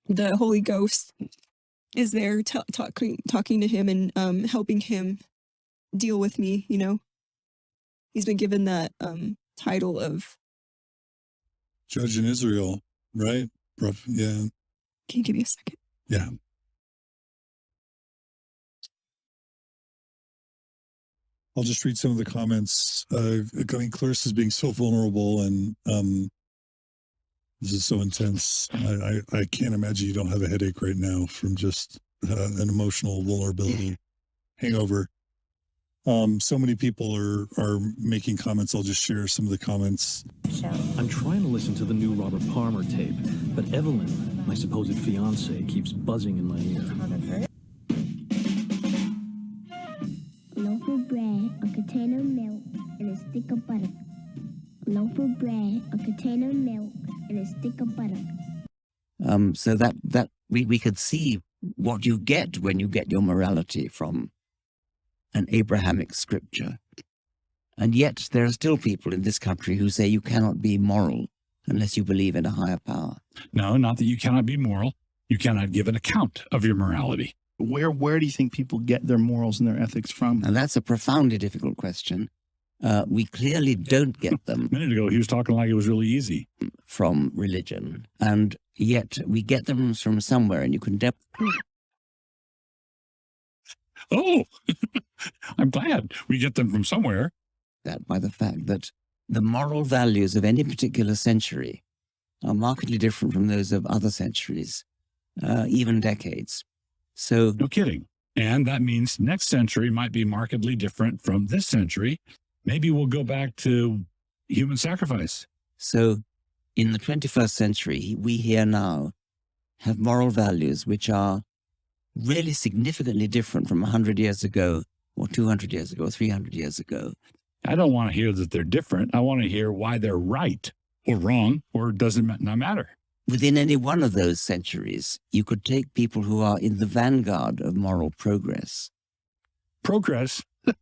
the Holy Ghost is there talking to him and helping him deal with me, you know. He's been given that title of Judge in Israel, right? Yeah. Can you give me a second? Yeah. I'll just read some of the comments. I mean, Clarissa is being so vulnerable, and this is so intense. I can't imagine you don't have a headache right now from just an emotional vulnerability hangover. So many people are making comments. I'll just share some of the comments. I'm trying to listen to the new Robert Palmer tape, but Evelyn, my supposed fiance, keeps buzzing in my ear. A loaf of bread, a container of milk, and a stick of butter. A loaf of bread, a container of milk, and a stick of butter. So that we could see what you get when you get your morality from an Abrahamic scripture. And yet there are still people in this country who say you cannot be moral unless you believe in a higher power. No, not that you cannot be moral. You cannot give an account of your morality. Where do you think people get their morals and their ethics from? And that's a profoundly difficult question. We clearly don't get them. A minute ago, he was talking like it was really easy. From religion. And yet we get them from somewhere, and you can... Oh, I'm glad we get them from somewhere. That by the fact that the moral values of any particular century are markedly different from those of other centuries, even decades. So no kidding. And that means next century might be markedly different from this century. Maybe we'll go back to human sacrifice. So in the 21st century, we here now have moral values which are really significantly different from 100 years ago, or 200 years ago, or 300 years ago. I don't want to hear that they're different. I want to hear why they're right or wrong, or does it not matter? Within any one of those centuries, you could take people who are in the vanguard of moral progress. Progress? I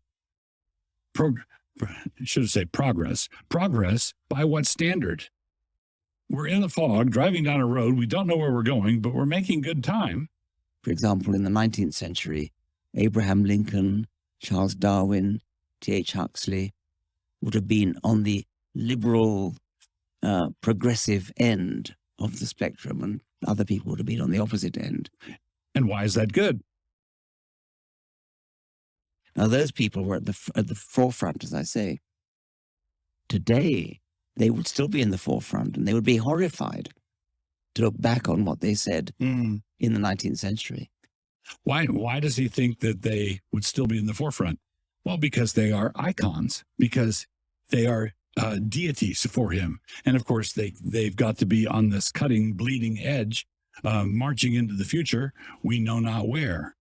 should say progress. Progress by what standard? We're in the fog, driving down a road. We don't know where we're going, but we're making good time. For example, in the 19th century, Abraham Lincoln, Charles Darwin, T.H. Huxley would have been on the liberal, progressive end of the spectrum, and other people would have been on the opposite end. And why is that good? Now, those people were at the forefront, as I say. Today, they would still be in the forefront, and they would be horrified to look back on what they said in the 19th century. Why does he think that they would still be in the forefront? Well, because they are icons, because they are deities for him. And of course, they've got to be on this cutting, bleeding edge, marching into the future, we know not where.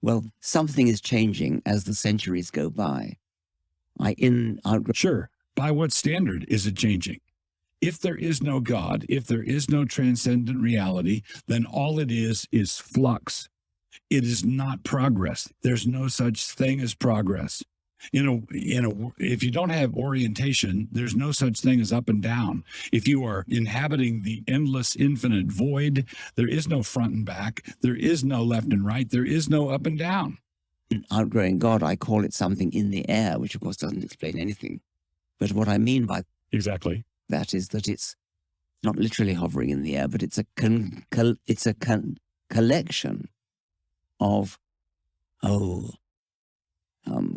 Well, something is changing as the centuries go by. Sure. By what standard is it changing? If there is no God, if there is no transcendent reality, then all it is flux. It is not progress. There's no such thing as progress. If you don't have orientation, there's no such thing as up and down. If you are inhabiting the endless, infinite void, there is no front and back. There is no left and right. There is no up and down. In Outgrowing God, I call it something in the air, which of course doesn't explain anything. But what I mean by exactly that is that it's not literally hovering in the air, but it's a collection of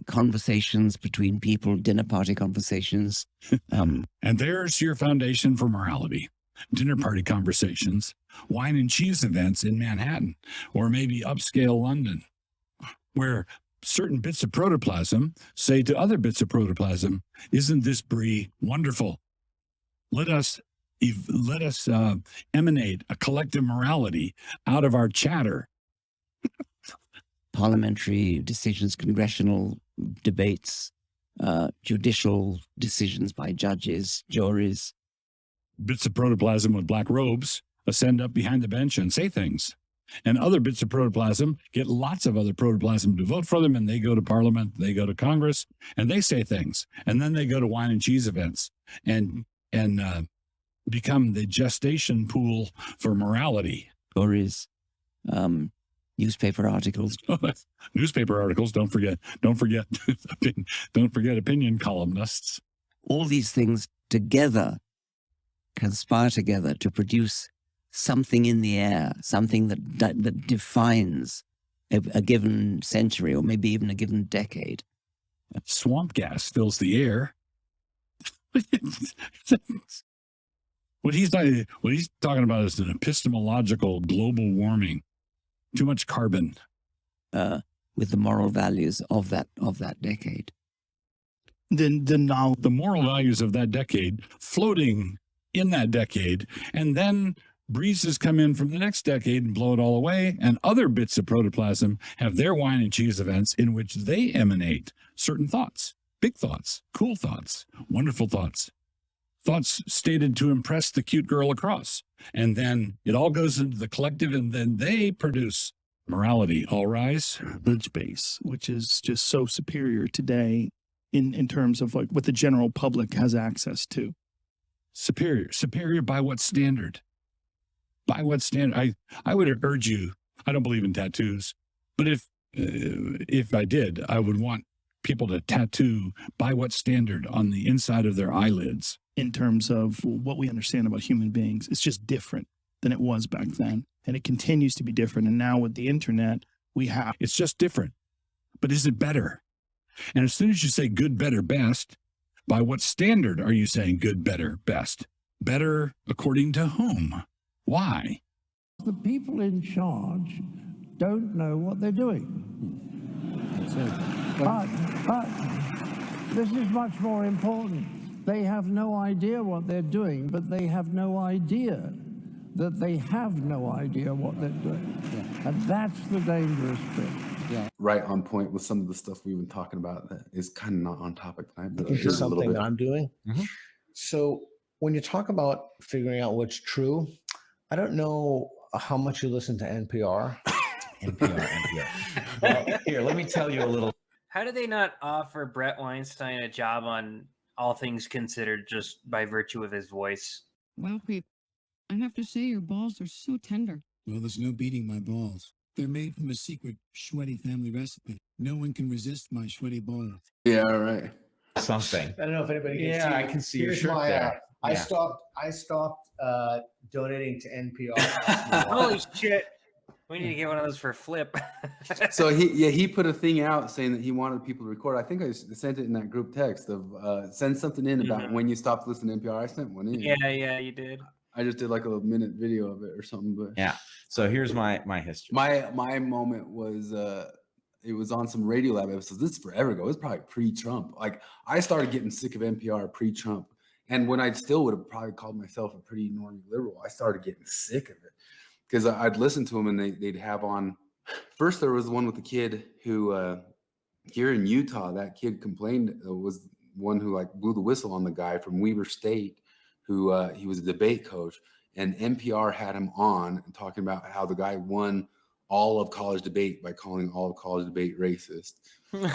conversations between people, dinner party conversations. And there's your foundation for morality. Dinner party conversations, wine and cheese events in Manhattan, or maybe upscale London, where certain bits of protoplasm say to other bits of protoplasm, isn't this brie wonderful? Let us emanate a collective morality out of our chatter. Parliamentary decisions, congressional debates, judicial decisions by judges, juries. Bits of protoplasm with black robes ascend up behind the bench and say things. And other bits of protoplasm get lots of other protoplasm to vote for them, and they go to Parliament, they go to Congress, and they say things. And then they go to wine and cheese events and become the gestation pool for morality. stories, newspaper articles. Newspaper articles. Don't forget. Don't forget opinion columnists. All these things together conspire together to produce something in the air, something that defines a given century or maybe even a given decade. Swamp gas fills the air. What he's talking about is an epistemological global warming. Too much carbon. With the moral values of that decade. The moral values of that decade floating in that decade, and then breezes come in from the next decade and blow it all away, and other bits of protoplasm have their wine and cheese events in which they emanate certain thoughts, big thoughts, cool thoughts, wonderful thoughts, thoughts stated to impress the cute girl across. And then it all goes into the collective, and then they produce morality. All rise. Knowledge base, which is just so superior today in terms of like what the general public has access to. Superior by what standard? By what standard? I would urge you, I don't believe in tattoos, but if I did, I would want people to tattoo by what standard on the inside of their eyelids. In terms of what we understand about human beings, it's just different than it was back then. And it continues to be different. And now with the internet, it's just different. But is it better? And as soon as you say good, better, best, by what standard are you saying good, better, best? Better according to whom? Why? The people in charge don't know what they're doing. But this is much more important. They have no idea what they're doing, but they have no idea that they have no idea what they're doing. Yeah. And that's the dangerous bit. Yeah. Right on point with some of the stuff we've been talking about that is kind of not on topic tonight. But Here's something that I'm doing. Mm-hmm. So when you talk about figuring out what's true, I don't know how much you listen to NPR. NPR. Well, here, let me tell you a little. How did they not offer Brett Weinstein a job on All Things Considered just by virtue of his voice? Well, Pete, I have to say your balls are so tender. Well, there's no beating my balls. They're made from a secret Shweddy family recipe. No one can resist my Shweddy balls. Yeah, right. Something. I don't know if anybody can see. Yeah, I can see your shirt there. I stopped donating to NPR. Holy shit. We need to get one of those for Flip. So he put a thing out saying that he wanted people to record. I think I sent it in that group text of send something in about when you stopped listening to NPR. I sent one in. Yeah, you did. I just did like a minute video of it or something. But yeah. So here's my history. My moment was it was on some Radiolab episodes. This is forever ago. It was probably pre-Trump. Like I started getting sick of NPR pre-Trump. And when I still would have probably called myself a pretty normie liberal, I started getting sick of it. Because I'd listen to them and they'd have on. First, there was the one with the kid who here in Utah, that kid complained was one who like blew the whistle on the guy from Weber State, who he was a debate coach, and NPR had him on and talking about how the guy won all of college debate by calling all of college debate racist.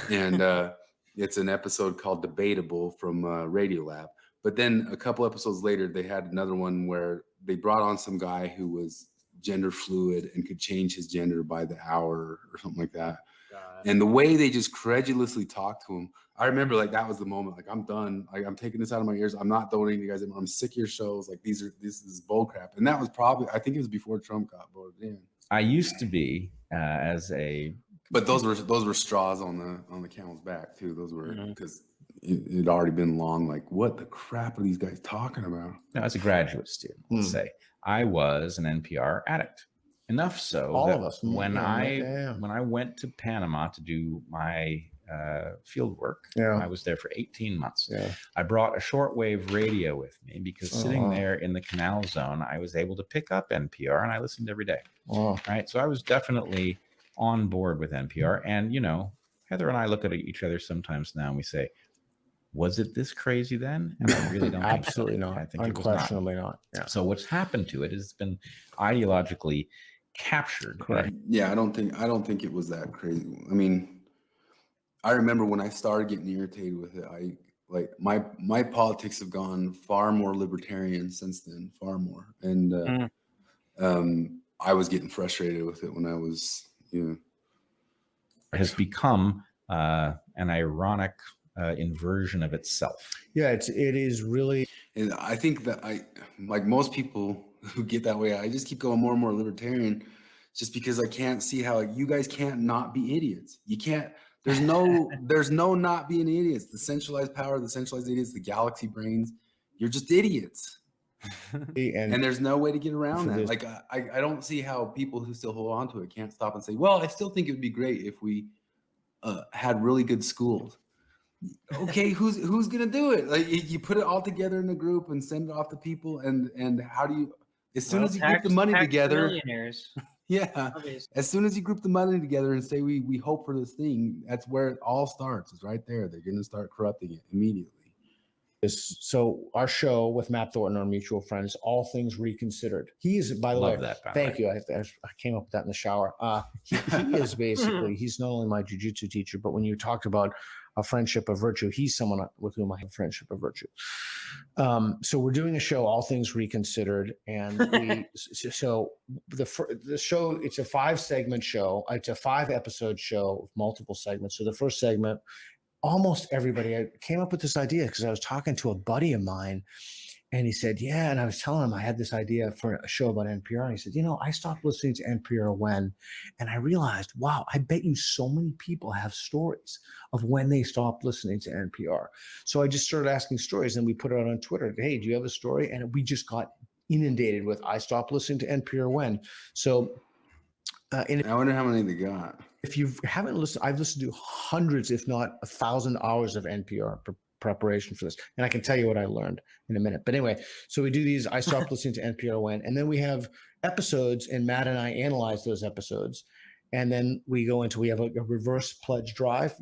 And it's an episode called Debatable from Radiolab. But then a couple episodes later, they had another one where they brought on some guy who was gender fluid and could change his gender by the hour or something like that. And the way they just credulously talked to him, I remember like that was the moment. Like I'm done. Like I'm taking this out of my ears. I'm not donating to you guys anymore. I'm sick of your shows. Like this is bull crap. And that was probably, I think it was before Trump got voted in. I used to be but those were straws on the camel's back too. Those were because it had already been long. Like what the crap are these guys talking about? No, as a graduate student, let's say I was an NPR addict. Enough so all that of us. When I went to Panama to do my field work, I was there for 18 months. I brought a shortwave radio with me because sitting there in the canal zone, I was able to pick up NPR and I listened every day. Right. So I was definitely on board with NPR. And, you know, Heather and I look at each other sometimes now and we say, was it this crazy then? And I really don't Absolutely think so. not. I think Unquestionably it was not. Yeah. So what's happened to it has been ideologically captured. Correct. Yeah, I don't think it was that crazy. I mean, I remember when I started getting irritated with it, I like my politics have gone far more libertarian since then, far more. And I was getting frustrated with it when I was, has become an ironic inversion of itself. Yeah, it is really. And I think that like most people who get that way, I just keep going more and more libertarian, just because I can't see how you guys can't not be idiots. You can't. There's no not being idiots. The centralized power, the centralized idiots, the galaxy brains. You're just idiots. And there's no way to get around that. Like I don't see how people who still hold on to it can't stop and say, well, I still think it would be great if we had really good schools. Okay, who's gonna do it? Like you put it all together in a group and send it off to people, and how do you? As soon as you group the money together, millionaires. Yeah, as soon as you group the money together and say we hope for this thing, that's where it all starts. It's right there. They're gonna start corrupting it immediately. So our show with Matt Thornton, our mutual friends, All Things Reconsidered. He is, by the way, thank you. I came up with that in the shower. He is basically, he's not only my jiu-jitsu teacher, but when you talked about a friendship of virtue, he's someone with whom I have a friendship of virtue. So we're doing a show, All Things Reconsidered, and so the show, it's a 5-segment show. It's a 5-episode show with multiple segments. So the first segment, almost everybody, I came up with this idea because I was talking to a buddy of mine, and he said, yeah, and I was telling him I had this idea for a show about NPR, and he said, I stopped listening to NPR when, and I realized, wow, I bet you so many people have stories of when they stopped listening to NPR. So I just started asking stories, and we put it out on Twitter. Hey, do you have a story? And we just got inundated with, I stopped listening to NPR when. So I wonder how many they got. If you haven't listened, I've listened to hundreds, if not 1,000 hours of NPR preparation for this. And I can tell you what I learned in a minute. But anyway, so we do these, I stopped listening to NPR when, and then we have episodes, and Matt and I analyze those episodes. And then we have a reverse pledge drive.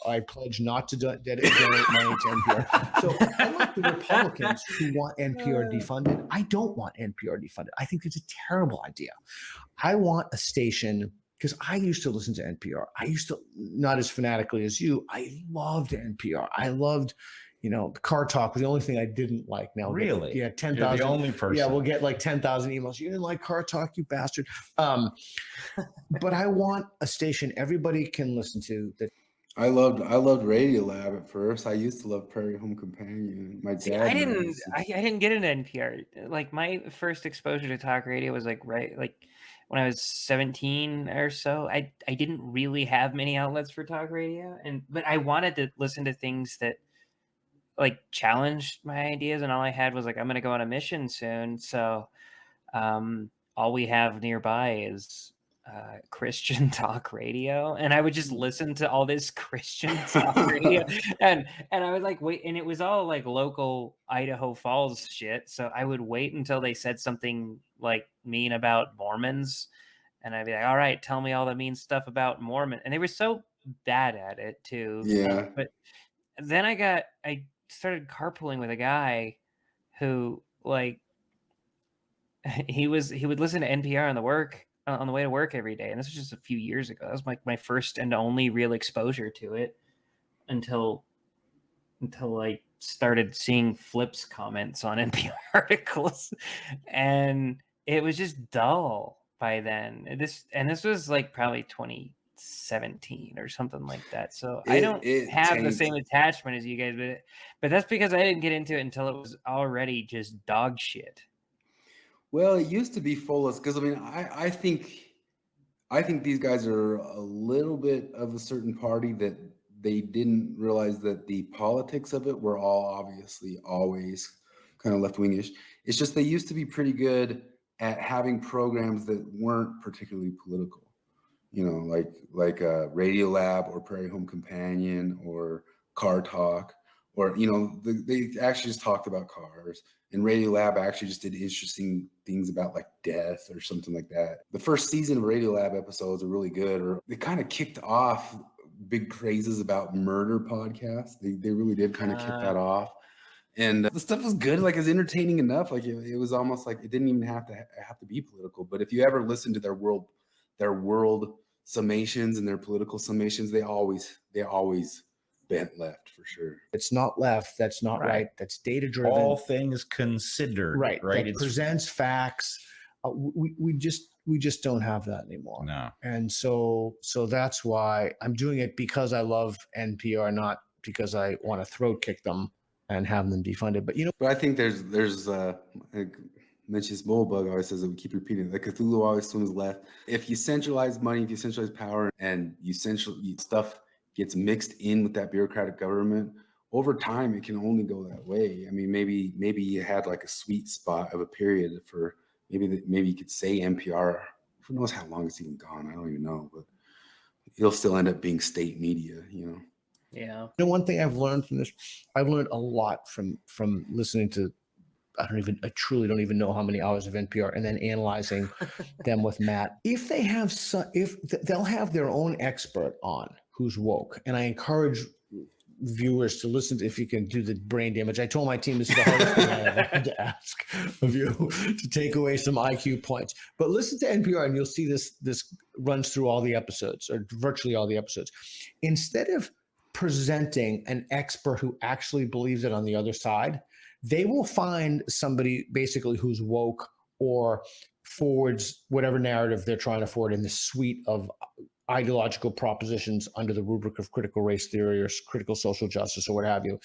I pledge not to donate money to NPR. So I like the Republicans who want NPR defunded. I don't want NPR defunded. I think it's a terrible idea. I want a station, because I used to listen to NPR. I used to, not as fanatically as you, I loved NPR. I loved, the car talk was the only thing I didn't like. Now, really? Yeah, 10,000. The only person. Yeah, we'll get like 10,000 emails. You didn't like car talk, you bastard. But I want a station everybody can listen to. That I loved Radiolab at first. I used to love Prairie Home Companion. My dad. I didn't get into NPR. Like my first exposure to talk radio was like when I was 17 or so. I didn't really have many outlets for talk radio, but I wanted to listen to things that like challenged my ideas, and all I had was like, I'm going to go on a mission soon. So all we have nearby is Christian talk radio, and I would just listen to all this Christian talk radio, and I would like wait, and it was all like local Idaho Falls shit. So I would wait until they said something like mean about Mormons, and I'd be like, all right, tell me all the mean stuff about Mormon. And they were so bad at it too. Yeah. But then I started carpooling with a guy who like he would listen to NPR on the way to work every day. And this was just a few years ago. That was my first and only real exposure to it until I started seeing Flip's comments on NPR articles, and it was just dull by then. This was like probably 2017 or something like that. So I don't have the same attachment as you guys, but that's because I didn't get into it until it was already just dog shit. Well, it used to be full of, because I mean, I think these guys are a little bit of a certain party that they didn't realize that the politics of it were all obviously always kind of left-wingish. It's just they used to be pretty good at having programs that weren't particularly political, like Radiolab or Prairie Home Companion or Car Talk, or they actually just talked about cars. And Radiolab actually just did interesting things about like death or something like that. The first season of Radiolab episodes are really good, or they kind of kicked off big crazes about murder podcasts. They really did kind of kick that off. And the stuff was good, like it's entertaining enough. Like it was almost like it didn't even have to be political. But if you ever listen to their world summations and their political summations, they always bent left for sure. It's not left. That's not right. That's data driven. All things considered. Right. Right. It presents facts. We we just don't have that anymore. No. And so that's why I'm doing it, because I love NPR, not because I want to throat kick them and have them defunded. But but I think there's like, mentions Moldbug always says that we keep repeating, like Cthulhu always swims left. If you centralize money, if you centralize power, and stuff gets mixed in with that bureaucratic government, over time it can only go that way. I mean, maybe you had like a sweet spot of a period for maybe you could say NPR. Who knows how long it's even gone? I don't even know, but it'll still end up being state media, you know. Yeah. One thing I've learned from this, I've learned a lot from listening to, I truly don't even know how many hours of NPR, and then analyzing them with Matt. If they have they'll have their own expert on who's woke, and I encourage viewers to listen to, if you can do the brain damage. I told my team this is the hardest thing I ever had to ask of you, to take away some IQ points. But listen to NPR and you'll see this runs through all the episodes, or virtually all the episodes. Instead of presenting an expert who actually believes it on the other side, they will find somebody basically who's woke or forwards whatever narrative they're trying to forward in this suite of ideological propositions under the rubric of critical race theory or critical social justice or what have you.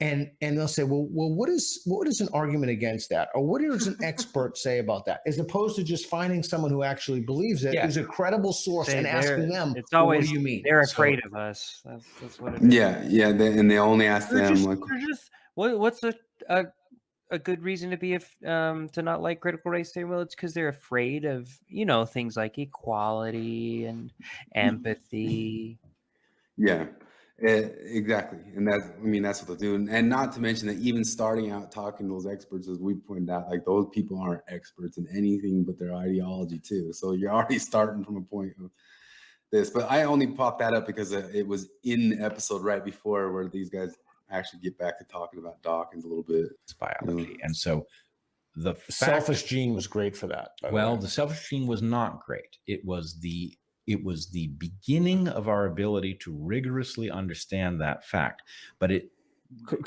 And they'll say, well, what is an argument against that? Or what does an expert say about that? As opposed to just finding someone who actually believes it, who's a credible source, and asking them, it's always, what do you mean? They're afraid of us. That's what it is. Yeah. And they only ask them what's a good reason to be to not like critical race theory? Well, it's because they're afraid of, things like equality and empathy. Yeah, exactly. And that's what they'll do. And not to mention that even starting out talking to those experts, as we pointed out, like those people aren't experts in anything but their ideology too. So you're already starting from a point of this. But I only popped that up because it was in the episode right before where these guys actually get back to talking about Dawkins a little bit. It's biology. And so the selfish gene was great for that. The selfish gene was not great. It was the beginning of our ability to rigorously understand that fact. But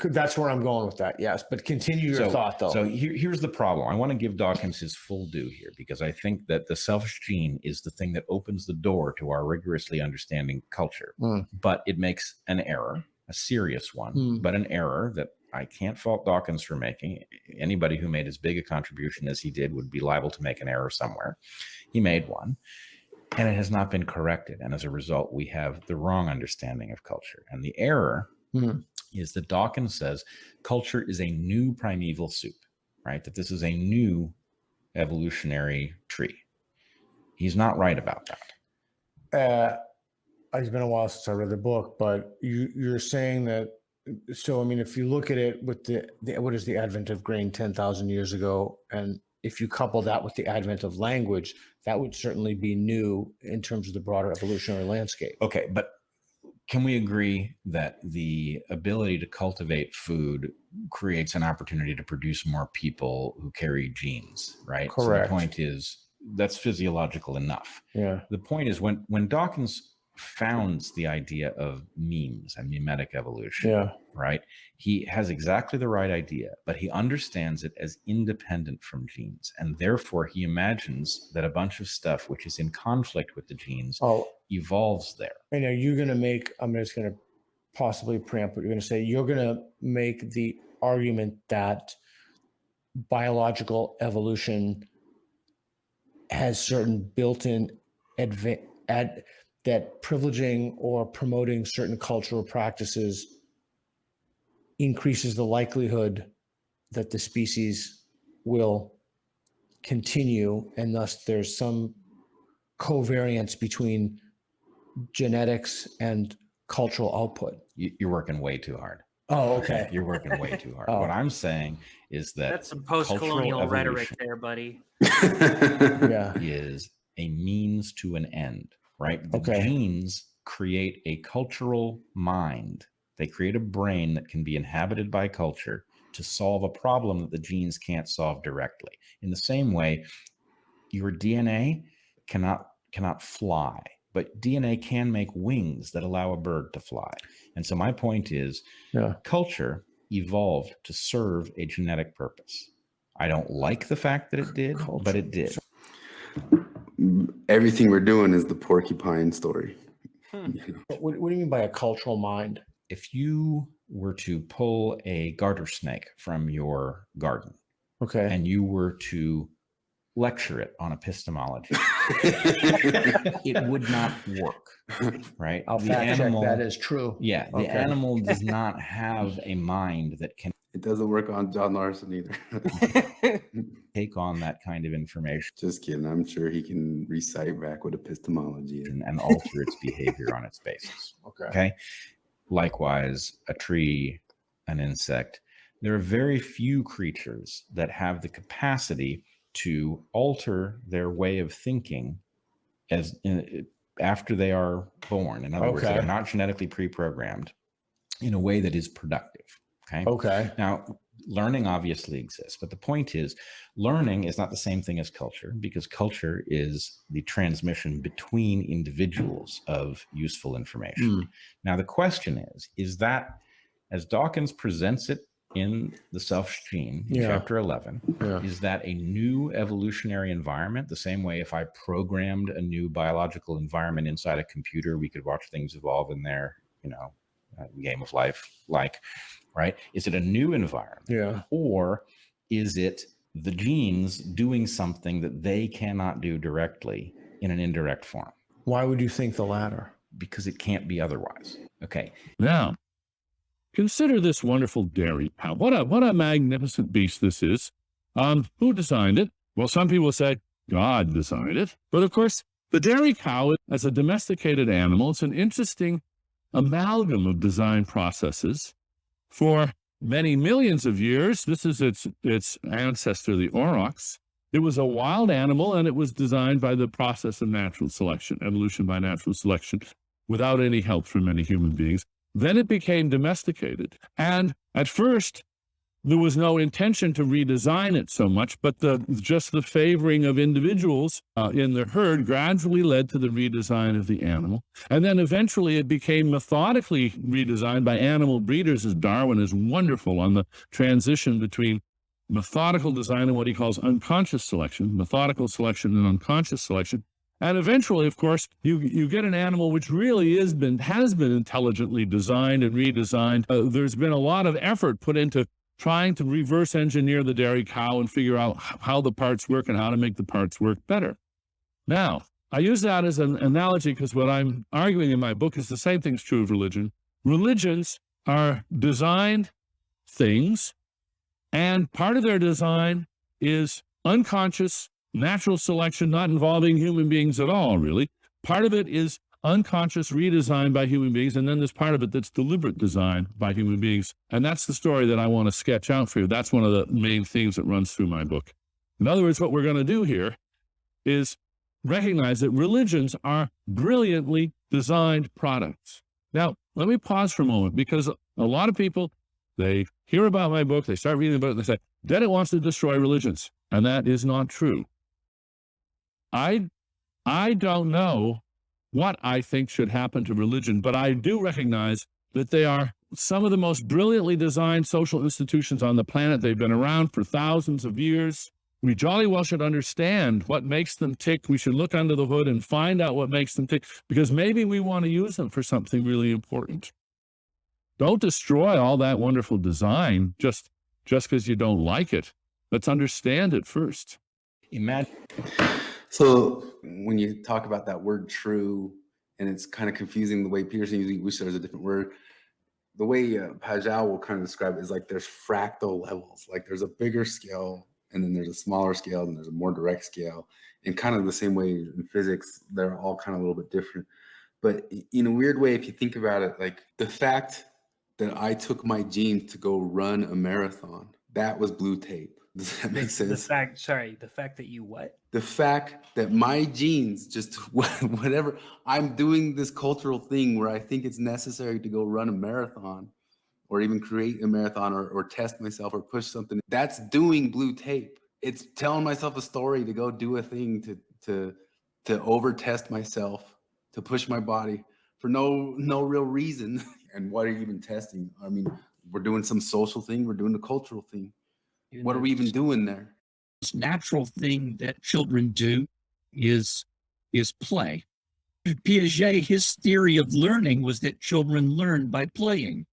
that's where I'm going with that. Yes. But continue your thought though. So here's the problem. I want to give Dawkins his full due here, because I think that the selfish gene is the thing that opens the door to our rigorously understanding culture. But it makes an error, a serious one, but an error that I can't fault Dawkins for making. Anybody who made as big a contribution as he did would be liable to make an error somewhere. He made one, and it has not been corrected. And as a result, we have the wrong understanding of culture. And the error is that Dawkins says culture is a new primeval soup, right? That this is a new evolutionary tree. He's not right about that. It's been a while since I read the book, but you're saying that. So, I mean, if you look at it with what is the advent of grain 10,000 years ago, and if you couple that with the advent of language, that would certainly be new in terms of the broader evolutionary landscape. Okay, but can we agree that the ability to cultivate food creates an opportunity to produce more people who carry genes, right? Correct. So the point is, that's physiological enough. Yeah. The point is, when Dawkins founds the idea of memes and memetic evolution, right? He has exactly the right idea, but he understands it as independent from genes. And therefore he imagines that a bunch of stuff which is in conflict with the genes evolves there. And are you going to make, I'm just going to possibly preempt what you're going to say, you're going to make the argument that biological evolution has certain built-in that privileging or promoting certain cultural practices increases the likelihood that the species will continue, and thus there's some covariance between genetics and cultural output. You're working way too hard. Oh, okay. You're working way too hard. What I'm saying is that's some post-colonial rhetoric there, buddy. Is a means to an end. Right? The genes create a cultural mind. They create a brain that can be inhabited by culture to solve a problem that the genes can't solve directly. In the same way, your DNA cannot fly, but DNA can make wings that allow a bird to fly. And so my point is, culture evolved to serve a genetic purpose. I don't like the fact that it did, but it did. everything we're doing is the porcupine story. What do you mean by a cultural mind? If you were to pull a garter snake from your garden, okay, and you were to lecture it on epistemology, it would not work, right? I'll fact check that is true. Yeah, the animal does not have a mind that can. It doesn't work on John Larson either. Take on that kind of information. Just kidding. I'm sure he can recite back what epistemology is. And alter its behavior on its basis. Okay. Likewise, a tree, an insect. There are very few creatures that have the capacity to alter their way of thinking after they are born. In other words, they're not genetically pre-programmed in a way that is productive. Okay. Now, learning obviously exists, but the point is, learning is not the same thing as culture, because culture is the transmission between individuals of useful information. Now, the question is that, as Dawkins presents it in The Selfish Gene, in chapter 11, is that a new evolutionary environment? The same way if I programmed a new biological environment inside a computer, we could watch things evolve in there, game of life, right? Is it a new environment? Yeah. Or is it the genes doing something that they cannot do directly in an indirect form? Why would you think the latter? Because it can't be otherwise. Okay. Now, consider this wonderful dairy cow. What a magnificent beast this is. Who designed it? Well, some people say God designed it. But of course, the dairy cow, as a domesticated animal, it's an interesting amalgam of design processes. For many millions of years, this is its ancestor, the aurochs. It was a wild animal, and it was designed by the process of natural selection, evolution by natural selection, without any help from any human beings. Then it became domesticated. And at first, there was no intention to redesign it so much, but just the favoring of individuals in the herd gradually led to the redesign of the animal. And then eventually it became methodically redesigned by animal breeders, as Darwin is wonderful on the transition between methodical design and what he calls unconscious selection, methodical selection and unconscious selection. And eventually, of course, you get an animal which really has been intelligently designed and redesigned. There's been a lot of effort put into trying to reverse engineer the dairy cow and figure out how the parts work and how to make the parts work better. Now, I use that as an analogy because what I'm arguing in my book is the same thing's true of religion. Religions are designed things, and part of their design is unconscious natural selection, not involving human beings at all, really. Part of it is unconscious redesign by human beings, and then there's part of it that's deliberate design by human beings. And that's the story that I want to sketch out for you. That's one of the main themes that runs through my book. In other words, what we're going to do here is recognize that religions are brilliantly designed products. Now, let me pause for a moment, because a lot of people, they hear about my book, they start reading about it, and they say, Dennett wants to destroy religions. And that is not true. I don't know what I think should happen to religion, but I do recognize that they are some of the most brilliantly designed social institutions on the planet. They've been around for thousands of years. We jolly well should understand what makes them tick. We should look under the hood and find out what makes them tick, because maybe we want to use them for something really important. Don't destroy all that wonderful design just because you don't like it. Let's understand it first. Imagine. So when you talk about that word true, and it's kind of confusing the way Peterson usually wishes there's a different word, the way Pageau will kind of describe it is like there's fractal levels. Like there's a bigger scale, and then there's a smaller scale, and there's a more direct scale. And kind of the same way in physics, they're all kind of a little bit different. But in a weird way, if you think about it, like the fact that I took my genes to go run a marathon, that was blue tape. Does that make sense? The fact that you what? The fact that my genes, just whatever, I'm doing this cultural thing where I think it's necessary to go run a marathon or even create a marathon or test myself or push something. That's doing blue tape. It's telling myself a story to go do a thing to over test myself, to push my body for no real reason. And what are you even testing? I mean, we're doing some social thing. We're doing a cultural thing. What are we even doing there? This natural thing that children do is is play. Piaget, his theory of learning was that children learn by playing.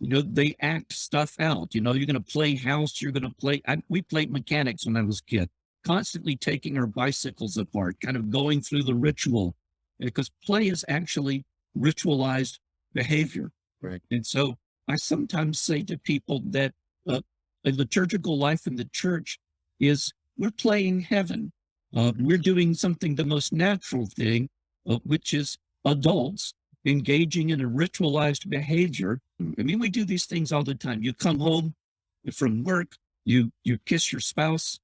They act stuff out. You're going to play house, you're going to play. We played mechanics when I was a kid, constantly taking our bicycles apart, kind of going through the ritual, because play is actually ritualized behavior. Right. And so I sometimes say to people that a liturgical life in the church is we're playing heaven. We're doing something, the most natural thing, which is adults engaging in a ritualized behavior. I mean, we do these things all the time. You come home from work, you kiss your spouse.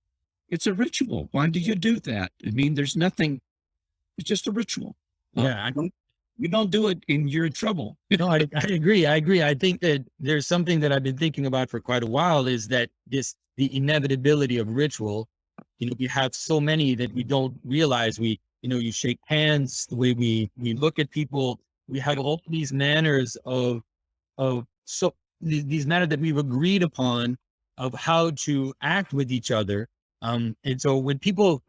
It's a ritual. Why do you do that? I mean, there's nothing, it's just a ritual. Yeah. You don't do it and you're in trouble. No, I agree. I think that there's something that I've been thinking about for quite a while is that the inevitability of ritual. We have so many that we don't realize. You shake hands, the way we look at people. We have all these manners these manners that we've agreed upon of how to act with each other. And so when people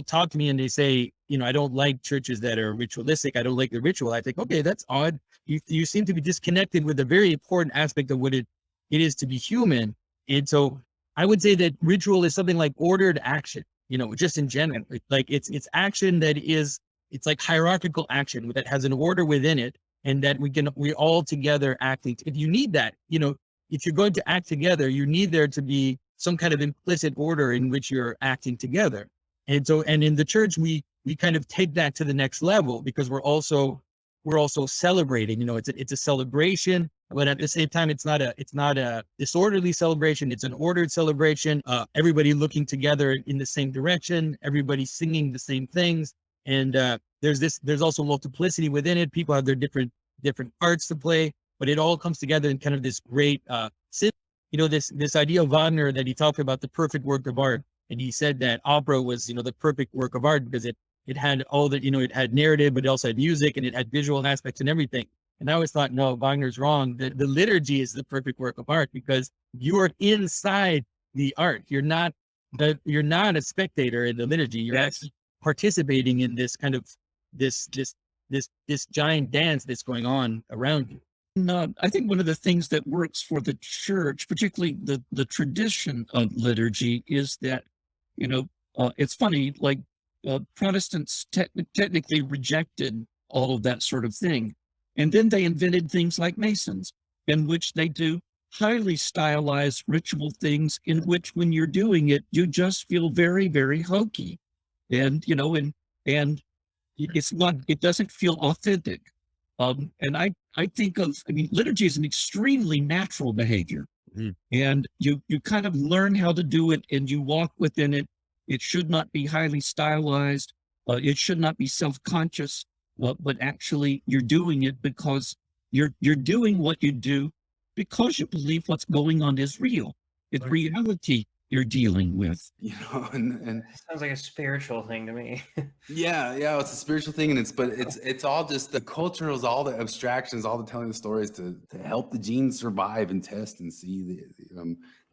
talk to me and they say, I don't like churches that are ritualistic, I don't like the ritual, I think, okay, that's odd. You seem to be disconnected with a very important aspect of what it is to be human. And so I would say that ritual is something like ordered action, just in general. Like it's action that it's like hierarchical action that has an order within it, and that we all together acting. If you need that, if you're going to act together, you need there to be some kind of implicit order in which you're acting together. And so, and in the church, we kind of take that to the next level, because we're also celebrating. It's a celebration, but at the same time, it's not a disorderly celebration. It's an ordered celebration. Everybody looking together in the same direction. Everybody singing the same things. And there's also multiplicity within it. People have their different parts to play, but it all comes together in kind of this great this idea of Wagner, that he talked about the perfect work of art. And he said that opera was, the perfect work of art because it had all the, it had narrative, but it also had music, and it had visual aspects and everything. And I always thought, no, Wagner's wrong. The liturgy is the perfect work of art because you are inside the art. You're not a spectator in the liturgy. You're actually participating in this kind of this giant dance that's going on around you. I think one of the things that works for the church, particularly the tradition of liturgy, is that, it's funny, like Protestants technically rejected all of that sort of thing. And then they invented things like Masons, in which they do highly stylized ritual things in which when you're doing it, you just feel very, very hokey. And, and it doesn't feel authentic. And I think liturgy is an extremely natural behavior. And you kind of learn how to do it and you walk within it. It should not be highly stylized. It should not be self-conscious, but actually you're doing it because you're doing what you do because you believe what's going on is real. It's reality you're dealing with. And sounds like a spiritual thing to me. yeah, it's a spiritual thing, and it's all just the culturals, all the abstractions, all the telling the stories to help the genes survive and test and see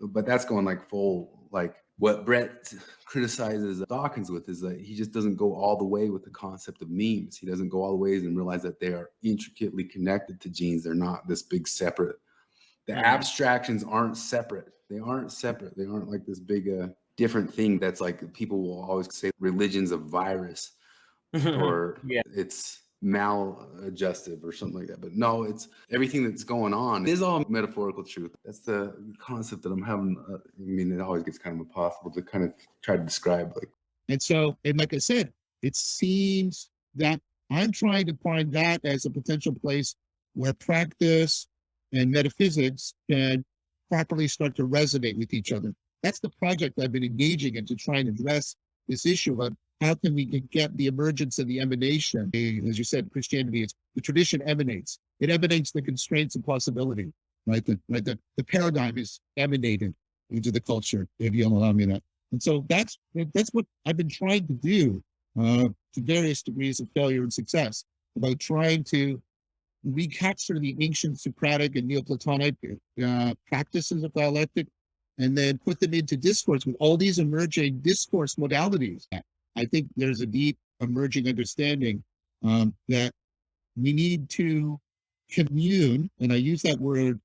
but that's going like full, like what Brett criticizes Dawkins with is that he just doesn't go all the way with the concept of memes. He doesn't go all the ways and realize that they are intricately connected to genes. They're not this big separate. The abstractions aren't separate. They aren't separate. They aren't like this big different thing that's like people will always say religion's a virus or it's maladjusted or something like that. But no, it's everything that's going on is all metaphorical truth. That's the concept that I'm having. It always gets kind of impossible to kind of try to describe. And so, and like I said, it seems that I'm trying to find that as a potential place where practice and metaphysics can properly start to resonate with each other. That's the project I've been engaging in to try and address this issue of how can we get the emergence and the emanation. As you said, Christianity, the tradition emanates. It emanates the constraints of possibility, right? The paradigm is emanated into the culture, if you'll allow me that. And so that's what I've been trying to do to various degrees of failure and success, about trying to recapture the ancient Socratic and Neoplatonic practices of dialectic, and then put them into discourse with all these emerging discourse modalities. I think there's a deep emerging understanding that we need to commune, and I use that word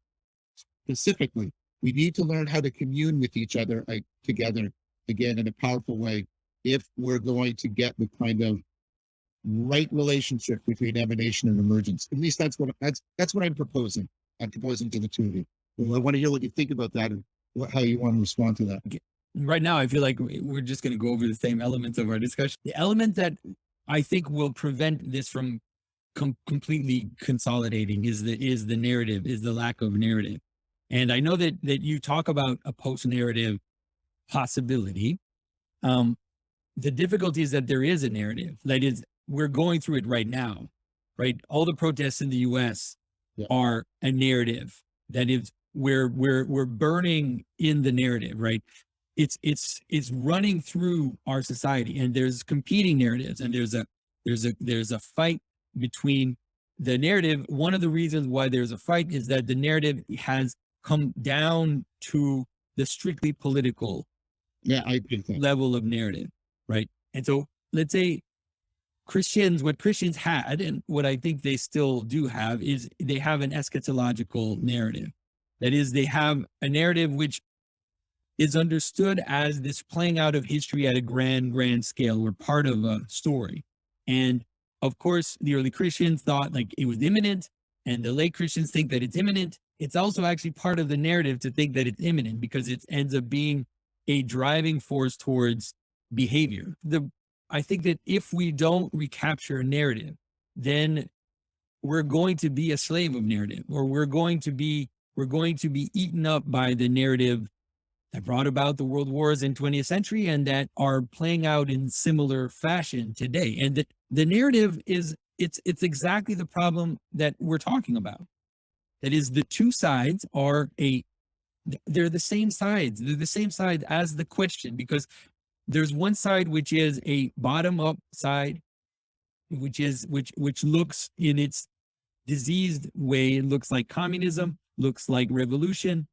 specifically. We need to learn how to commune with each other together again in a powerful way if we're going to get the kind of right relationship between emanation and emergence. At least that's what I'm proposing. I'm proposing to the two of you. Well, I want to hear what you think about that and how you want to respond to that. Right now, I feel like we're just going to go over the same elements of our discussion. The element that I think will prevent this from completely consolidating is the narrative, is the lack of narrative. And I know that you talk about a post-narrative possibility. The difficulty is that there is a narrative. That is, we're going through it right now, right? All the protests in the U.S. are a narrative. That is, we're burning in the narrative, right? It's running through our society, and there's competing narratives, and there's a fight between the narrative. One of the reasons why there's a fight is that the narrative has come down to the strictly political level of narrative, right? And so let's say what Christians had, and what I think they still do have, is they have an eschatological narrative. That is, they have a narrative which is understood as this playing out of history at a grand scale. We're part of a story. And of course, the early Christians thought like it was imminent, and the late Christians think that it's imminent. It's also actually part of the narrative to think that it's imminent because it ends up being a driving force towards behavior. I think that if we don't recapture a narrative, then we're going to be a slave of narrative, or we're going to be eaten up by the narrative that brought about the world wars in 20th century and that are playing out in similar fashion today. And the narrative it's exactly the problem that we're talking about. That is, the two sides they're the same sides. They're the same side as the question, because there's one side which is a bottom-up side, which looks in its diseased way. It looks like communism, looks like revolution,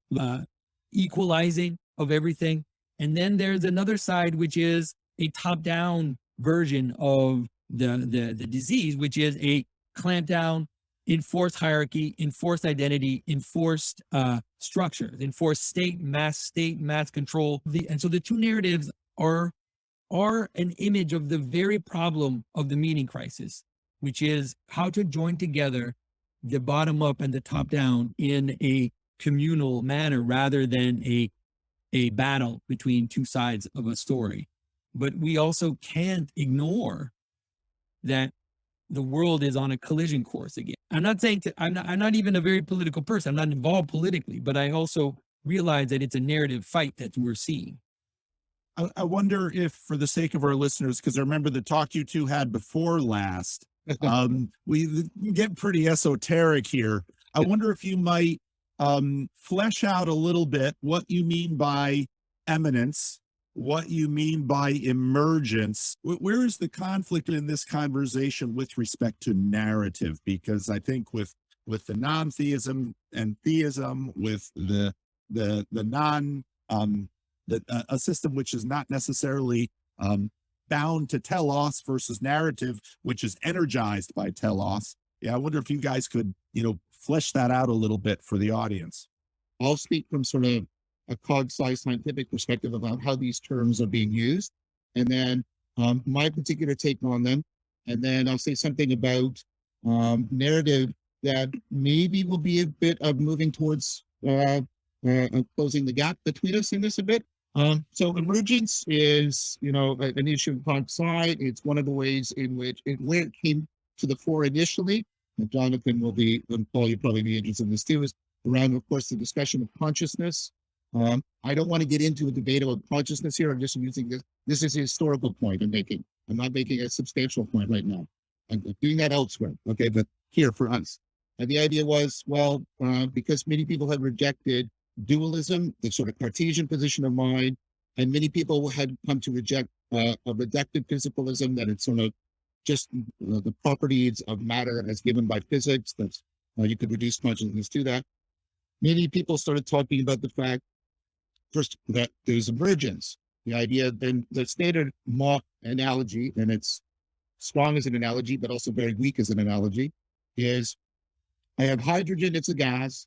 equalizing of everything. And then there's another side which is a top-down version of the disease, which is a clamp down, enforced hierarchy, enforced identity, enforced structure, enforced state mass control. And so the two narratives are an image of the very problem of the meaning crisis, which is how to join together the bottom up and the top down in a communal manner rather than a battle between two sides of a story. But we also can't ignore that the world is on a collision course again. I'm not saying I'm not even a very political person. I'm not involved politically, but I also realize that it's a narrative fight that we're seeing. I wonder if, for the sake of our listeners, because I remember the talk you two had before last, we get pretty esoteric here. I wonder if you might flesh out a little bit what you mean by eminence, what you mean by emergence. Where is the conflict in this conversation with respect to narrative? Because I think with the non-theism and theism, with the non a system which is not necessarily bound to telos versus narrative, which is energized by telos. Yeah, I wonder if you guys could, flesh that out a little bit for the audience. I'll speak from sort of a cog-sci scientific perspective about how these terms are being used, and then my particular take on them, and then I'll say something about narrative that maybe will be a bit of moving towards closing the gap between us in this a bit. So emergence is, an issue of cog-sci. It's one of the ways in which where it came to the fore initially. And Jonathan and Paul, you'll probably be interested in this too, is around, of course, the discussion of consciousness. I don't want to get into a debate about consciousness here. I'm just using this. This is a historical point I'm making. I'm not making a substantial point right now. I'm doing that elsewhere. Okay, but here for us. And the idea was, because many people have rejected dualism, the sort of Cartesian position of mind, and many people had come to reject a reductive physicalism, that it's sort of just the properties of matter as given by physics, that you could reduce consciousness to that. Many people started talking about the fact, first, that there's emergence. The idea, then the standard Mach analogy, and it's strong as an analogy, but also very weak as an analogy, is I have hydrogen, it's a gas.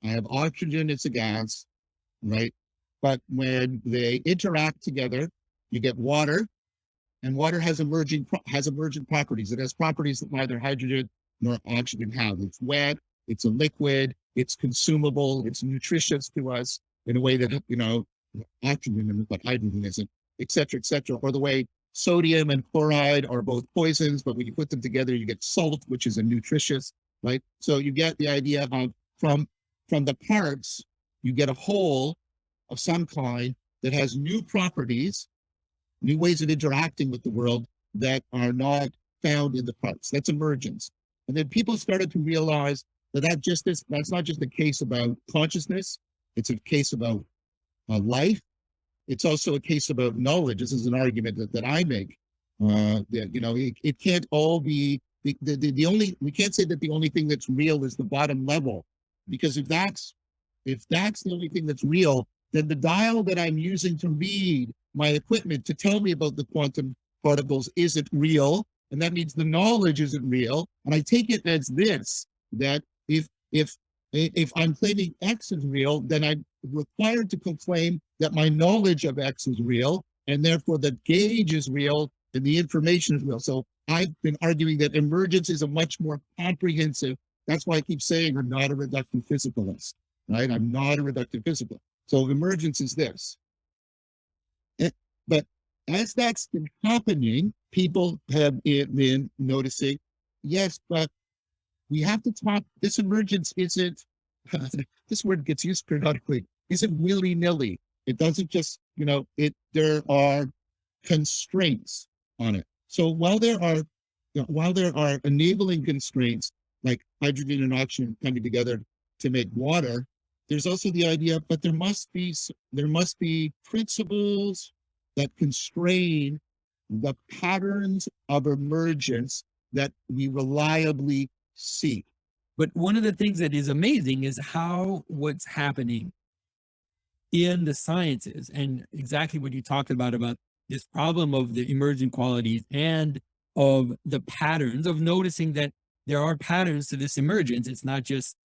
I have oxygen, it's a gas, right? But when they interact together, you get water, and water has emergent properties. It has properties that neither hydrogen nor oxygen have. It's wet, it's a liquid, it's consumable, it's nutritious to us in a way that, oxygen isn't, but hydrogen isn't, et cetera, et cetera. Or the way sodium and chloride are both poisons, but when you put them together, you get salt, which is a nutritious, right? So you get the idea of from the parts, you get a whole of some kind that has new properties, new ways of interacting with the world that are not found in the parts. That's emergence. And then people started to realize that that's not just a case about consciousness, it's a case about life. It's also a case about knowledge. This is an argument that I make. That it can't all be the only. We can't say that the only thing that's real is the bottom level, because if that's the only thing that's real, then the dial that I'm using to read my equipment to tell me about the quantum particles isn't real, and that means the knowledge isn't real. And I take it as this: that if I'm claiming X is real, then I'm required to proclaim that my knowledge of X is real, and therefore the gauge is real and the information is real. So I've been arguing that emergence is a much more comprehensive. That's why I keep saying I'm not a reductive physicalist, right? I'm not a reductive physicalist. So emergence is this. But as that's been happening, people have been noticing, yes, but we have to talk. This emergence isn't, this word gets used periodically, isn't willy-nilly. It doesn't just, there are constraints on it. So while there are enabling constraints like hydrogen and oxygen coming together to make water, there's also the idea, but there must be principles that constrain the patterns of emergence that we reliably see. But one of the things that is amazing is how what's happening in the sciences, and exactly what you talked about this problem of the emergent qualities and of the patterns, of noticing that there are patterns to this emergence. It's not just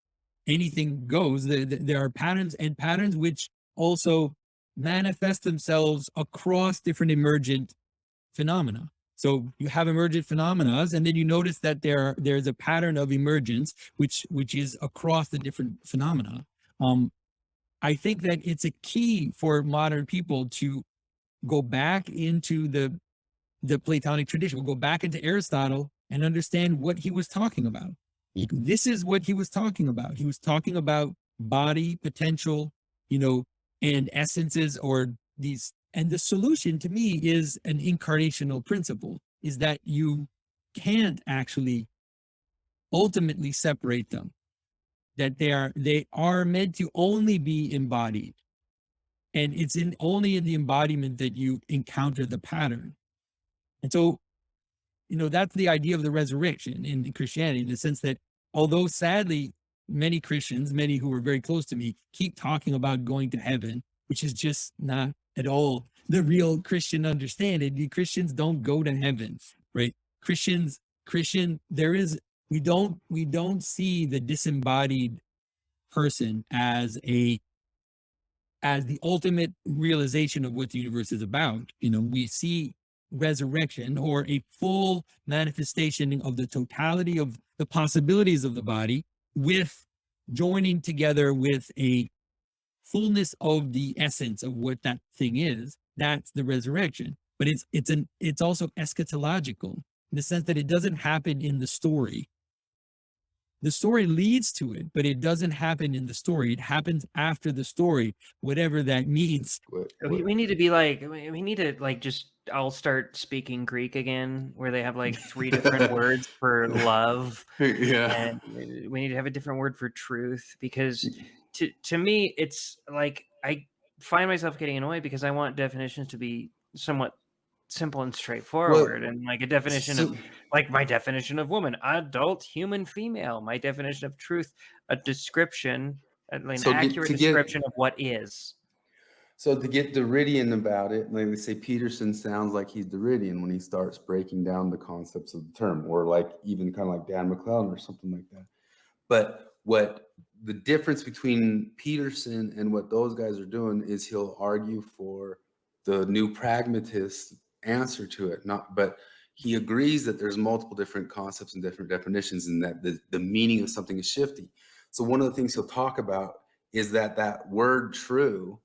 anything goes. There are patterns, and patterns which also manifest themselves across different emergent phenomena. So you have emergent phenomena, and then you notice that there's a pattern of emergence which is across the different phenomena. I think that it's a key for modern people to go back into the Platonic tradition. We'll go back into Aristotle and understand what he was talking about. This is what he was talking about. He was talking about body, potential, and essences, or these. And the solution to me is an incarnational principle, is that you can't actually ultimately separate them, that they are meant to only be embodied. And it's only in the embodiment that you encounter the pattern. And so, that's the idea of the resurrection in Christianity, in the sense that although sadly, many Christians, many who are very close to me, keep talking about going to heaven, which is just not at all the real Christian understanding. Christians don't go to heaven, right? We don't see the disembodied person as the ultimate realization of what the universe is about. We see resurrection, or a full manifestation of the totality of the possibilities of the body, with joining together with a fullness of the essence of what that thing is. That's the resurrection. But it's also eschatological, in the sense that it doesn't happen in the story. The story leads to it, but it doesn't happen in the story. It happens after the story, whatever that means. We need to be like, we need to just all start speaking Greek again, where they have 3 different words for love. Yeah. And we need to have a different word for truth, because to me, it's like, I find myself getting annoyed because I want definitions to be somewhat simple and straightforward, and a definition of my definition of woman, adult human female, my definition of truth, a description, an accurate description of what is. So to get Derridian about it, like they say Peterson sounds like he's Derridian when he starts breaking down the concepts of the term, or like even kind of like Dan McClellan or something like that. But what the difference between Peterson and what those guys are doing is he'll argue for the new pragmatist answer to it, but he agrees that there's multiple different concepts and different definitions, and that the meaning of something is shifty. So one of the things he'll talk about is that word true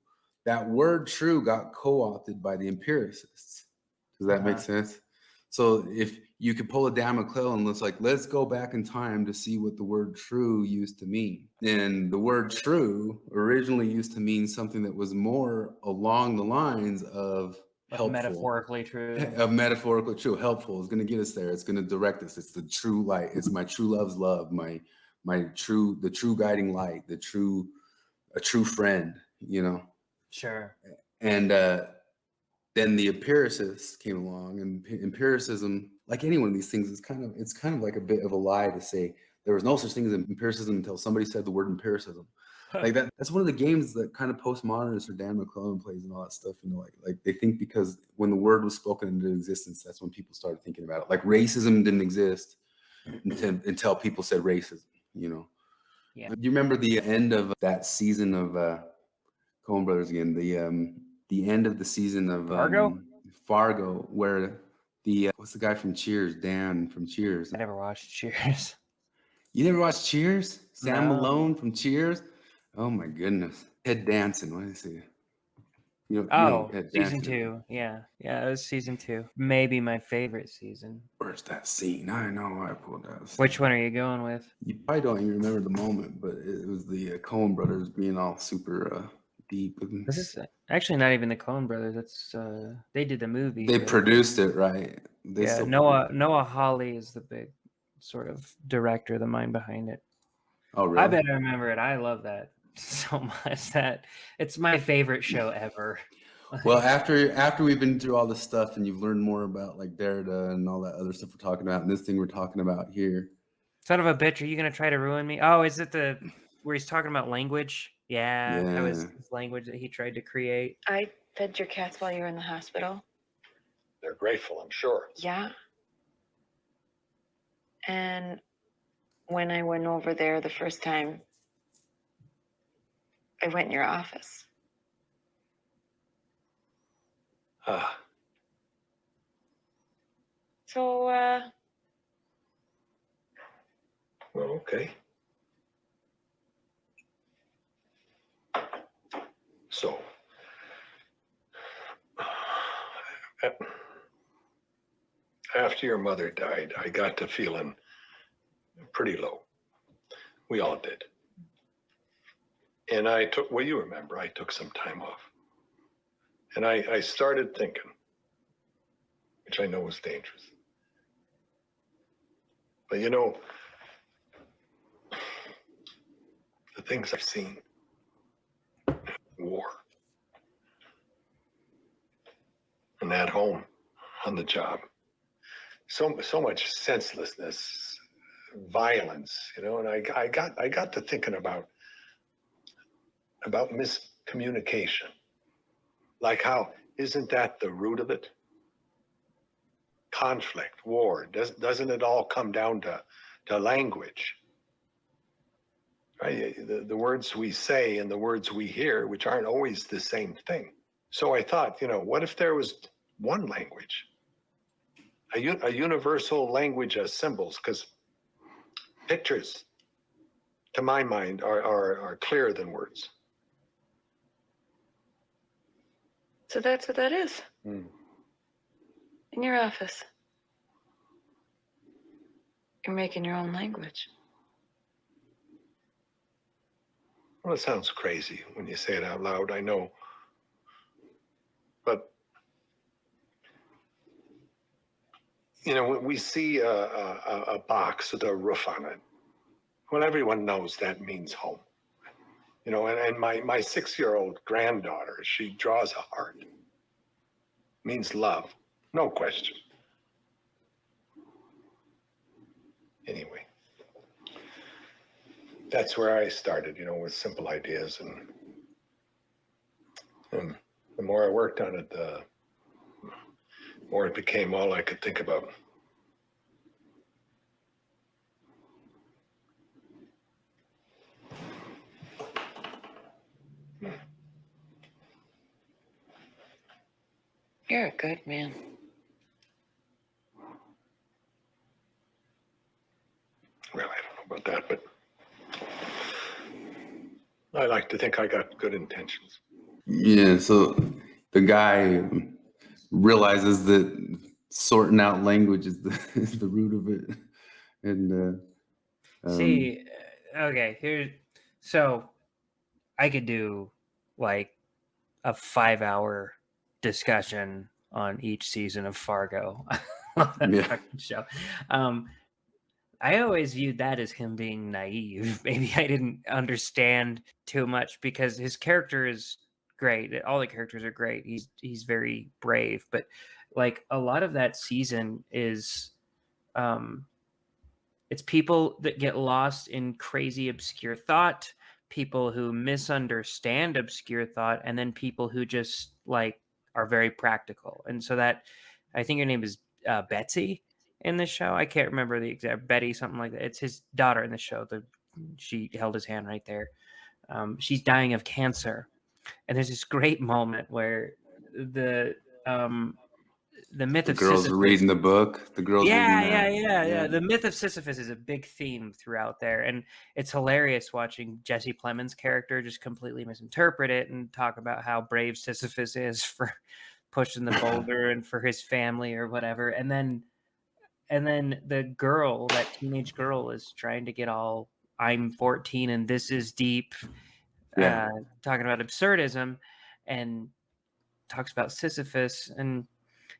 got co-opted by the empiricists. Does that make sense? So if you could pull a Dan McClellan, let's go back in time to see what the word true used to mean. And the word true originally used to mean something that was more along the lines of helpful. Metaphorically true. Of metaphorically true. Helpful is going to get us there. It's going to direct us. It's the true light. It's my true love's love. The true guiding light, a true friend, you know? Sure. And then the empiricists came along, and empiricism, like any one of these things, it's kind of like a bit of a lie to say there was no such thing as empiricism until somebody said the word empiricism. Like that's one of the games that kind of postmodernists or Dan McClellan plays and all that stuff, you know, like they think because when the word was spoken into existence, that's when people started thinking about it. Like racism didn't exist until people said racism, you know. Yeah. Do you remember the end of that season of Coen Brothers again? The end of the season of Fargo, where what's the guy from Cheers? Dan from Cheers. I never watched Cheers. You never watched Cheers? Sam No. Malone from Cheers? Oh my goodness. Ted Danson, what is he? Season 2. Yeah, it was season 2. Maybe my favorite season. Where's that scene? I know I pulled that scene. Which one are you going with? You probably don't even remember the moment, but it was the Coen Brothers being all super deep. This is actually not even the Coen Brothers. That's they did the movie. They produced it, right? Noah Hawley is the big sort of director, the mind behind it. Oh, really? I bet I remember it. I love that so much. That it's my favorite show ever. Well, after we've been through all this stuff and you've learned more about like Derrida and all that other stuff we're talking about, and this thing we're talking about here. Son of a bitch, are you gonna try to ruin me? Oh, is it where he's talking about language? Yeah, that was his language that he tried to create. I fed your cats while you were in the hospital. They're grateful, I'm sure. Yeah. And when I went over there the first time, I went in your office. So, well, okay. So, after your mother died, I got to feeling pretty low. We all did. And you remember, I took some time off. And I started thinking, which I know was dangerous. But you know, the things I've seen, war, and at home, on the job, so much senselessness, violence, you know, and I got to thinking about miscommunication. Like how, isn't that the root of it? Conflict, war, doesn't it all come down to language? Right? The words we say and the words we hear, which aren't always the same thing. So I thought, you know, what if there was one language? A universal language of symbols, because pictures, to my mind, are clearer than words. So that's what that is. In your office. You're making your own language. Well, it sounds crazy when you say it out loud, I know. But, you know, when we see a box with a roof on it, well, everyone knows that means home. You know, and my 6-year-old granddaughter, she draws a heart. Means love, no question. Anyway, that's where I started, you know, with simple ideas. And more I worked on it, the more it became all I could think about. You're a good man. Well, I don't know about that, but I like to think I got good intentions. Yeah, so the guy realizes that sorting out language is the root of it. And See, okay, so I could do like a 5-hour discussion on each season of Fargo on that Yeah. fucking show. I always viewed that as him being naive. Maybe I didn't understand too much because his character is great. All the characters are great. He's very brave, but like a lot of that season is it's people that get lost in crazy obscure thought, people who misunderstand obscure thought, and then people who just like are very practical. And so that, I think her name is Betsy in the show. I can't remember the exact, Betty, something like that. It's his daughter in the show. She held his hand right there. She's dying of cancer, and there's this great moment where the myth the of girls are Sisyphus, reading the book. The girls reading that. yeah. The myth of Sisyphus is a big theme throughout there, and it's hilarious watching Jesse Plemons' character just completely misinterpret it and talk about how brave Sisyphus is for pushing the boulder and for his family or whatever. And then the girl, that teenage girl, is trying to get all, I'm 14 and this is deep, talking about absurdism, and talks about Sisyphus and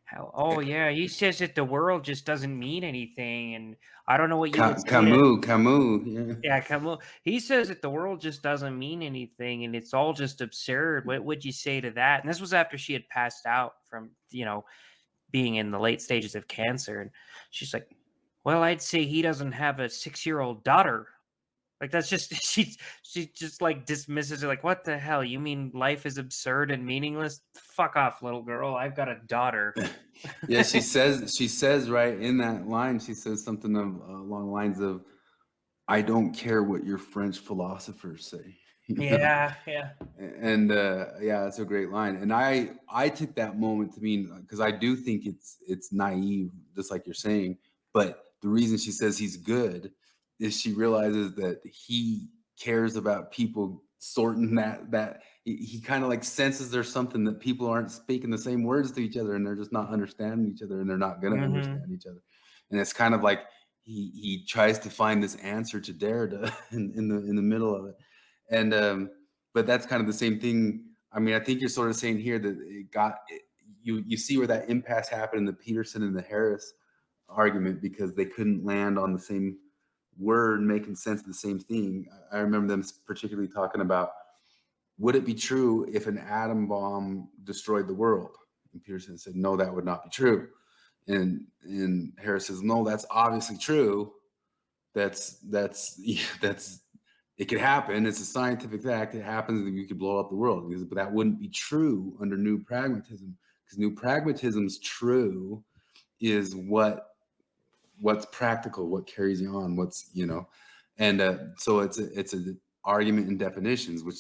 how, oh yeah, he says that the world just doesn't mean anything, and I don't know what you would say Camus, yeah, Camus. He says that the world just doesn't mean anything, and it's all just absurd. What would you say to that? And this was after she had passed out from, being in the late stages of cancer, and she's like, "Well, I'd say he doesn't have a 6-year-old daughter." Like, that's just she just like dismisses it, like, what the hell? You mean life is absurd and meaningless? Fuck off, little girl. I've got a daughter. Yeah, she says right in that line, she says something along the lines of, "I don't care what your French philosophers say." Yeah. And yeah, that's a great line. And I took that moment to mean, because I do think it's naive, just like you're saying. But the reason she says he's good is she realizes that he cares about people sorting that he kind of like senses there's something that people aren't speaking the same words to each other, and they're just not understanding each other, and they're not going to understand each other. And it's kind of like he tries to find this answer to Derrida in the middle of it. And but that's kind of the same thing. I mean, I think you're sort of saying here that you see where that impasse happened in the Peterson and the Harris argument, because they couldn't land on the same word making sense of the same thing. I remember them particularly talking about, would it be true if an atom bomb destroyed the world? And Peterson said, no, that would not be true. And Harris says, no, that's obviously true. That's it could happen. It's a scientific fact. It happens that you could blow up the world. But that wouldn't be true under new pragmatism, because new pragmatism's true is what's practical, what carries you on, what's, and so it's an argument in definitions, which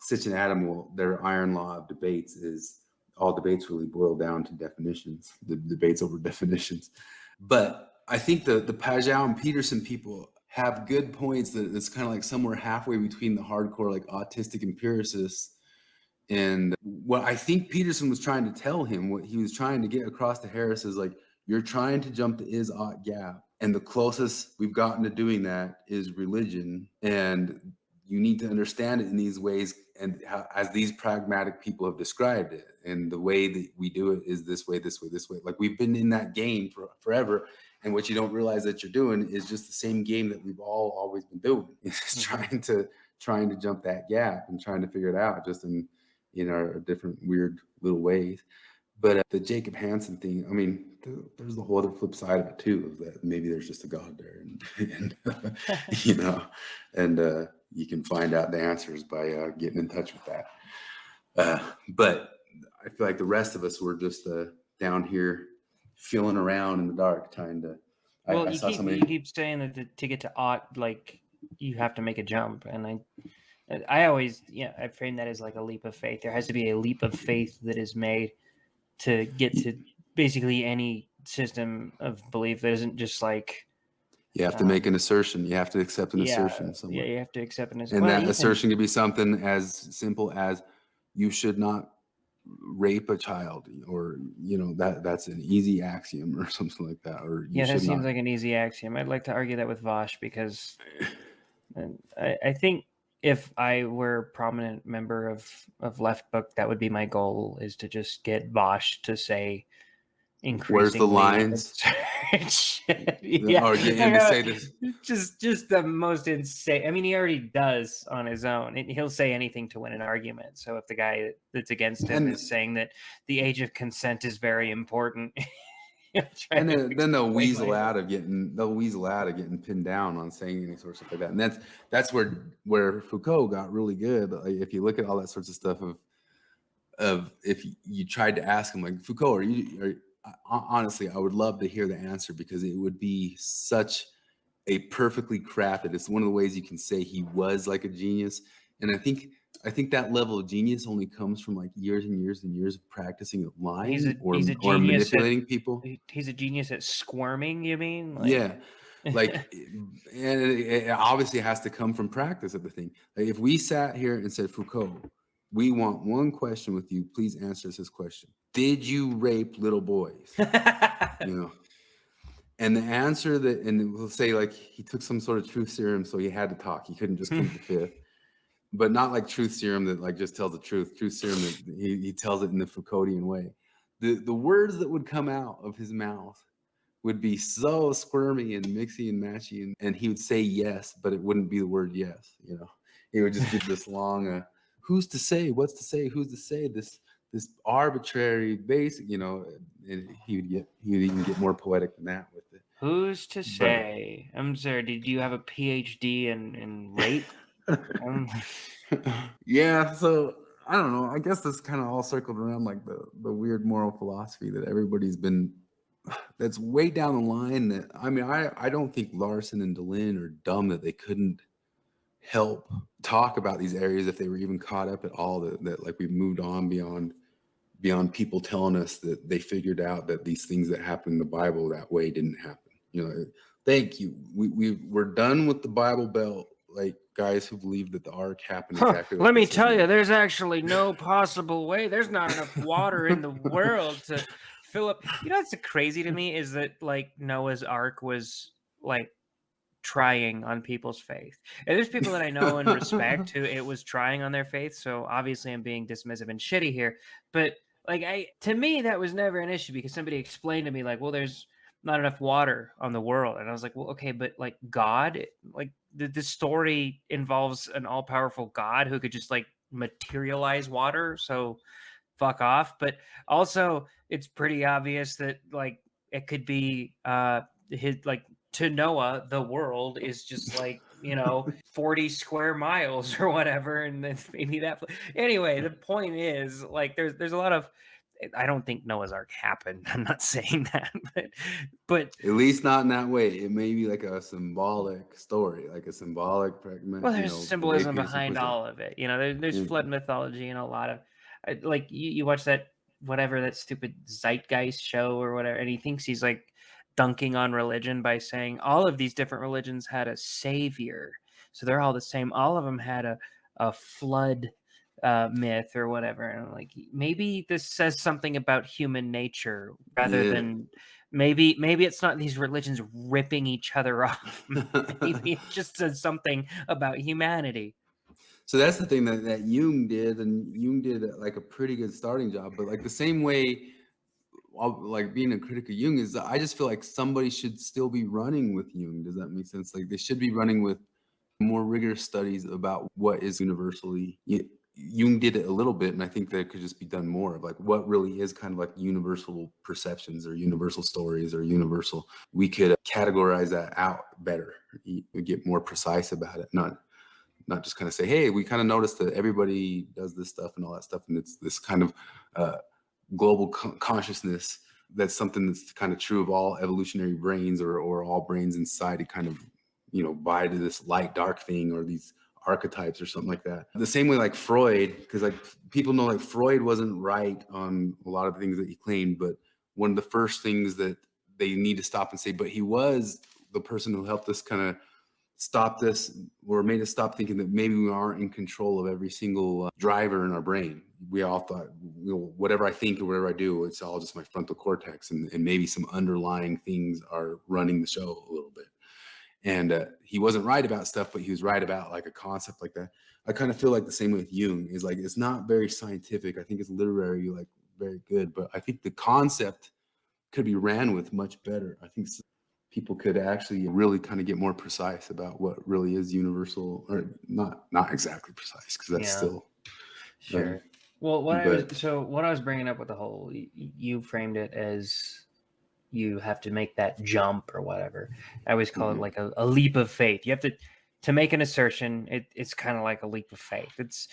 Sitch and Adam their iron law of debates is, all debates really boil down to definitions, the debates over definitions. But I think the Pageau and Peterson people have good points that it's kind of like somewhere halfway between the hardcore, like autistic empiricists. And what I think Peterson was trying to tell him, what he was trying to get across to Harris is like, you're trying to jump the is-ought gap. And the closest we've gotten to doing that is religion. And you need to understand it in these ways, and how, as these pragmatic people have described it. And the way that we do it is this way, this way, this way. Like, we've been in that game for forever. And what you don't realize that you're doing is just the same game that we've all always been doing. It's trying to jump that gap and trying to figure it out, just in our different weird little ways. But the Jacob Hansen thing, I mean, there's the whole other flip side of it too, of that maybe there's just a God there, and you can find out the answers by getting in touch with that. But I feel like the rest of us were just down here feeling around in the dark, trying to. Well, I saw somebody. you keep saying that to get to ought, like you have to make a jump, and I always, I frame that as like a leap of faith. There has to be a leap of faith that is made to get to basically any system of belief that isn't just like. You have to make an assertion. You have to accept an assertion. Yeah, you have to accept an assertion. And that assertion could be something as simple as you should not rape a child, or that's an easy axiom or something like that. Or that seems like an easy axiom. I'd like to argue that with Vosh, because I think if I were a prominent member of Left Book, that would be my goal, is to just get Vosh to say where's the lines. Yeah, or get him to say this. Just the most insane. I mean, he already does on his own. He'll say anything to win an argument. So if the guy that's against him is saying that the age of consent is very important, and then they'll weasel out of getting pinned down on saying any sort of stuff like that. And that's where Foucault got really good. Like, if you look at all that sorts of stuff of if you tried to ask him, like, Foucault, honestly, I would love to hear the answer, because it would be such a perfectly crafted. It's one of the ways you can say he was like a genius. And I think that level of genius only comes from like years and years and years of practicing lying or manipulating people. He's a genius at squirming, you mean? Yeah. Like, and it obviously has to come from practice of the thing. Like, if we sat here and said, Foucault, we want one question with you. Please answer this question. Did you rape little boys? And the answer and we'll say, like, he took some sort of truth serum, so he had to talk. He couldn't just plead the fifth. But not like truth serum that like just tells the truth. Truth serum that he tells it in the Foucauldian way. The words that would come out of his mouth would be so squirmy and mixy and matchy, and he would say yes, but it wouldn't be the word yes. He would just give this long. Who's to say? What's to say? Who's to say? This arbitrary basic, and he would even get more poetic than that with it. Who's to say? I'm sorry. Did you have a PhD in rape? Yeah. So I don't know. I guess that's kind of all circled around like the weird moral philosophy that everybody's been. That's way down the line. That I mean, I don't think Larson and Delin are dumb that they couldn't help talk about these areas if they were even caught up at all, that like we've moved on beyond people telling us that they figured out that these things that happened in the Bible that way didn't happen. Thank you. We're done with the Bible Belt, like guys who believe that the ark happened exactly. Let me tell you, there's actually no possible way. There's not enough water in the world to fill up. What's crazy to me is that like Noah's Ark was like trying on people's faith, and there's people that I know and respect who it was trying on their faith. So obviously I'm being dismissive and shitty here, but like to me that was never an issue, because somebody explained to me like, well, there's not enough water on the world, and I was like, well, okay, but like God, like this story involves an all-powerful God who could just like materialize water, so fuck off. But also it's pretty obvious that like it could be his like, to Noah, the world is just like, 40 square miles or whatever. And then maybe that. Anyway, the point is like, there's a lot of, I don't think Noah's Ark happened. I'm not saying that, but at least not in that way. It may be like a symbolic story, like a symbolic. Well, there's symbolism behind all of it. There's flood mythology and a lot of, like you watch that, whatever, that stupid Zeitgeist show or whatever, and he thinks he's like dunking on religion by saying all of these different religions had a savior, so they're all the same. All of them had a flood myth or whatever, and I'm like, maybe this says something about human nature rather than maybe it's not these religions ripping each other off. Maybe it just says something about humanity. So that's the thing that Jung did, and Jung did like a pretty good starting job. But like the same way, like being a critic of Jung is, I just feel like somebody should still be running with Jung. Does that make sense? Like they should be running with more rigorous studies about what is universally. Jung did it a little bit, and I think that it could just be done more of like what really is kind of like universal perceptions or universal stories or universal. We could categorize that out better. We get more precise about it, not just kind of say, hey, we kind of noticed that everybody does this stuff and all that stuff, and it's this kind of global consciousness. That's something that's kind of true of all evolutionary brains or all brains in society, kind of, buy to this light dark thing or these archetypes or something like that. The same way like Freud, because like people know like Freud wasn't right on a lot of the things that he claimed, but one of the first things that they need to stop and say, but he was the person who helped us kind of stop this, or made us stop thinking that maybe we aren't in control of every single driver in our brain. We all thought, whatever I think or whatever I do, it's all just my frontal cortex, and maybe some underlying things are running the show a little bit. And he wasn't right about stuff, but he was right about like a concept like that. I kind of feel like the same way with Jung, is like, it's not very scientific. I think it's literary, like very good, but I think the concept could be ran with much better. I think people could actually really kind of get more precise about what really is universal, or not exactly precise, because that's still sure. Well, what I was bringing up with the whole, you framed it as you have to make that jump or whatever. I always call it like a leap of faith. You have to make an assertion. It's kind of like a leap of faith. It's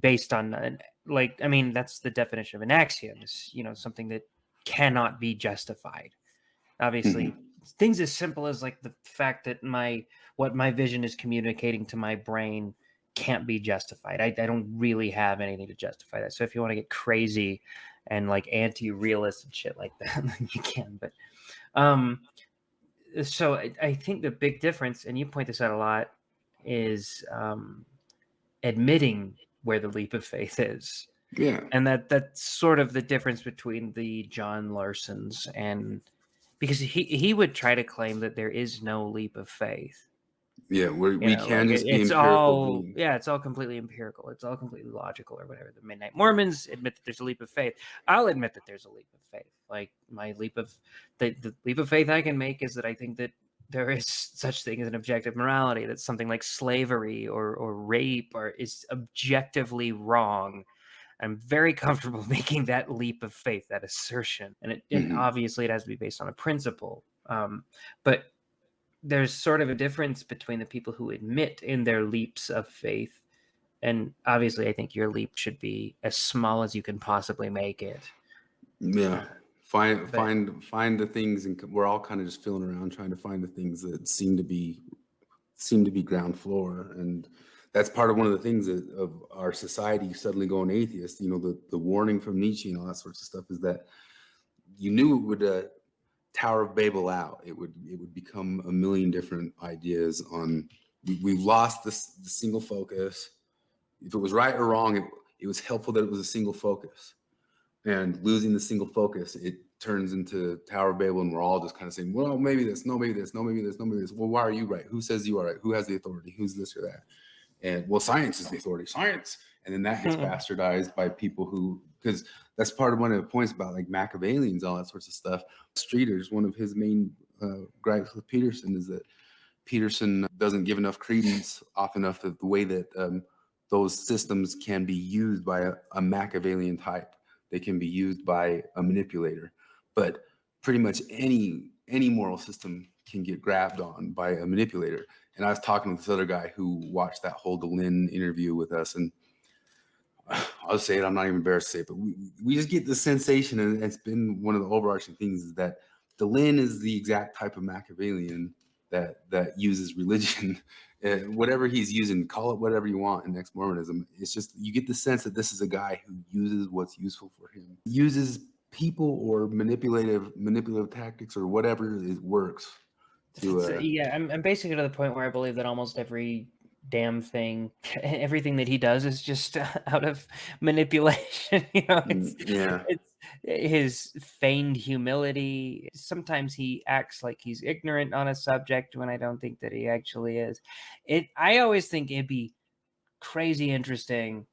based on that's the definition of an axiom. Is something that cannot be justified. Obviously, things as simple as like the fact that what my vision is communicating to my brain can't be justified. I don't really have anything to justify that. So if you want to get crazy and like anti-realist and shit like that, you can. But so I think the big difference, and you point this out a lot, is admitting where the leap of faith is. Yeah. And that's sort of the difference between the John Larsons, and because he would try to claim that there is no leap of faith. Yeah, we can just be empirical. It's all completely empirical. It's all completely logical or whatever. The Midnight Mormons admit that there's a leap of faith. I'll admit that there's a leap of faith. Like my leap of the leap of faith I can make is that I think that there is such thing as an objective morality, that something like slavery or rape is objectively wrong. I'm very comfortable making that leap of faith, that assertion. And obviously it has to be based on a principle. But there's sort of a difference between the people who admit in their leaps of faith. And obviously I think your leap should be as small as you can possibly make it. Yeah. Find the things, and we're all kind of just feeling around trying to find the things that seem to be ground floor. And that's part of one of the things of our society suddenly going atheist. The warning from Nietzsche and all that sorts of stuff is that you knew it would Tower of Babel out. It would become a million different ideas on. We've lost the single focus. If it was right or wrong, it was helpful that it was a single focus. And losing the single focus, it turns into Tower of Babel, and we're all just kind of saying, well, maybe this, no, maybe this, no, maybe this, no, maybe this. Well, why are you right? Who says you are right? Who has the authority? Who's this or that? And well, science is the authority. Science. And then that gets bastardized by people because that's part of one of the points about like Machiavellians, all that sorts of stuff. Streeter's one of his main gripes with Peterson is that Peterson doesn't give enough credence often enough to the way that those systems can be used by a Machiavellian type. They can be used by a manipulator, but pretty much any moral system can get grabbed on by a manipulator. And I was talking with this other guy who watched that whole Dehlin interview with us, and I'll say it, I'm not even embarrassed to say it, but we just get the sensation, and it's been one of the overarching things, is that Dehlin is the exact type of Machiavellian that uses religion, whatever he's using, call it whatever you want in ex-Mormonism. It's just, you get the sense that this is a guy who uses what's useful for him, uses people or manipulative tactics or whatever it works. I'm basically to the point where I believe that almost every damn thing, everything that he does is just out of manipulation. It's his feigned humility. Sometimes he acts like he's ignorant on a subject when I don't think that he actually is. I always think it'd be crazy interesting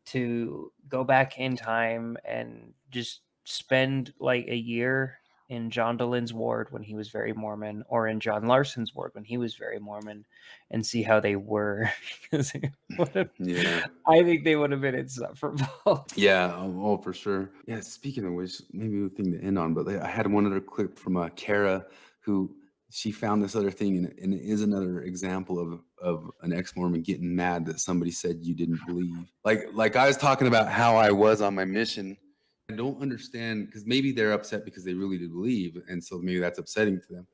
to go back in time and just spend like a year in John Dehlin's ward when he was very Mormon, or in John Larson's ward when he was very Mormon, and see how they were. I think they would have been insufferable. Yeah, oh, for sure. Yeah, speaking of which, maybe a thing to end on, but I had one other clip from Kara, who she found this other thing, and it is another example of an ex-Mormon getting mad that somebody said you didn't believe. Like I was talking about how I was on my mission, I don't understand, because maybe they're upset because they really do believe, and so maybe that's upsetting to them.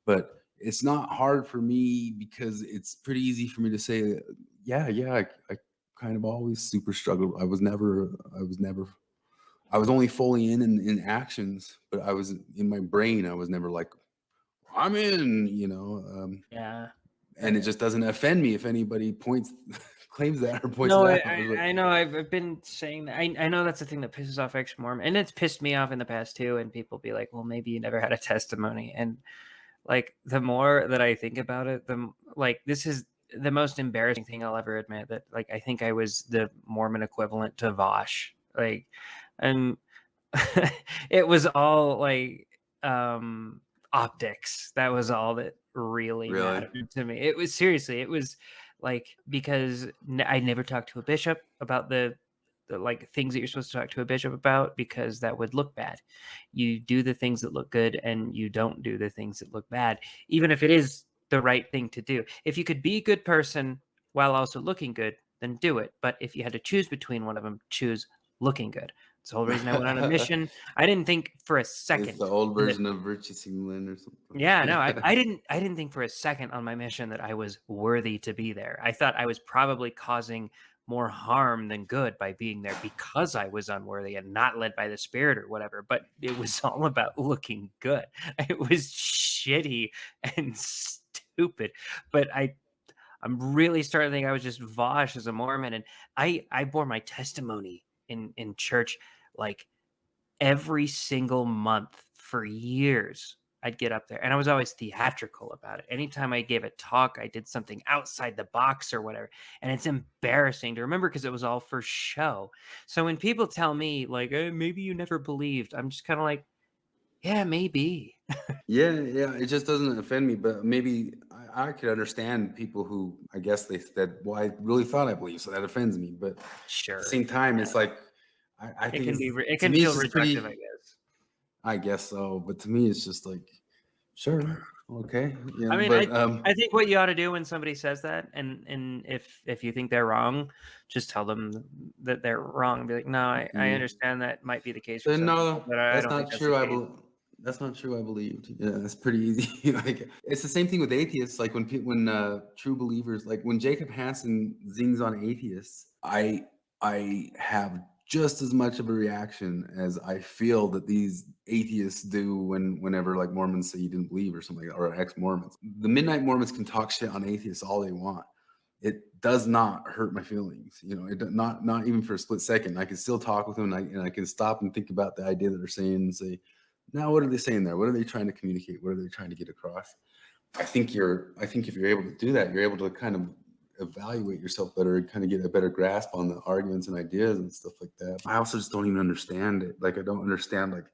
But it's not hard for me because it's pretty easy for me to say, yeah, I kind of always super struggled. I was only fully in actions, but I was in my brain. I was never like, I'm in, Yeah. And it just doesn't offend me if anybody claims that or points No, it out. I know. I've been saying that. I know that's the thing that pisses off ex-Mormon, and it's pissed me off in the past too. And people be like, "Well, maybe you never had a testimony." And like, the more that I think about it, this is the most embarrassing thing I'll ever admit, that like I think I was the Mormon equivalent to Vosh. Like, and it was all like optics. That was all that really mattered to me. It was seriously, it was like, because I never talked to a bishop about the like things that you're supposed to talk to a bishop about, because that would look bad. You do the things that look good, and you don't do the things that look bad, even if it is the right thing to do. If you could be a good person while also looking good, then do it. But if you had to choose between one of them, choose looking good. It's the whole reason I went on a mission. I didn't think for a second. It's the old version of Virtue Simulant or something. Yeah, no, I didn't think for a second on my mission that I was worthy to be there. I thought I was probably causing more harm than good by being there because I was unworthy and not led by the Spirit or whatever. But it was all about looking good. It was shitty and stupid. But I'm really starting to think I was just Vosh as a Mormon, and I bore my testimony in church like every single month for years. I'd get up there, and I was always theatrical about it. Anytime I gave a talk, I did something outside the box or whatever. And it's embarrassing to remember because it was all for show. So when people tell me like, maybe you never believed, I'm just kind of like, yeah, maybe. Yeah, it just doesn't offend me, but maybe I could understand people who, I guess they said, well, I really thought I believed, so that offends me. But sure, at the same time, it's like, I think it can feel reductive, I guess. I guess so, but to me, it's just like, sure, okay. Yeah, I mean, but, I think what you ought to do when somebody says that, and if you think they're wrong, just tell them that they're wrong and be like, no, I understand that might be the case for some people, but I that's don't not think true. That's not true. I believed. Yeah, that's pretty easy. Like, it's the same thing with atheists. Like when true believers, like when Jacob Hansen zings on atheists, I have just as much of a reaction as I feel that these atheists do whenever like Mormons say you didn't believe or something like that, or ex-Mormons. The Midnight Mormons can talk shit on atheists all they want. It does not hurt my feelings, not even for a split second. I can still talk with them, and I can stop and think about the idea that they're saying and say, now what are they saying there? What are they trying to communicate? What are they trying to get across? I think if you're able to do that, you're able to kind of evaluate yourself better and kind of get a better grasp on the arguments and ideas and stuff like that. I also just don't even understand it. Like, I don't understand, like,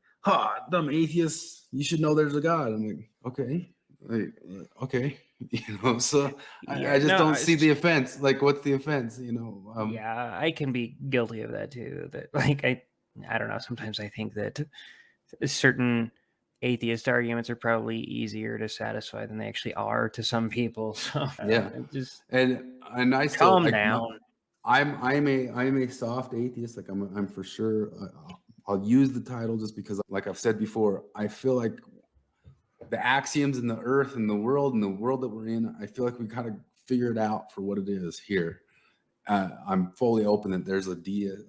dumb atheists, you should know there's a God. I'm like, okay. Okay. So I just don't see the offense. Like, what's the offense? Yeah, I can be guilty of that too. That like, I don't know. Sometimes I think that certain atheist arguments are probably easier to satisfy than they actually are to some people. So yeah, just and I still calm down. I'm a soft atheist. Like I'm for sure. I'll use the title just because, like I've said before, I feel like the axioms in the earth and the world that we're in, I feel like we kind of figure it out for what it is here. I'm fully open that there's a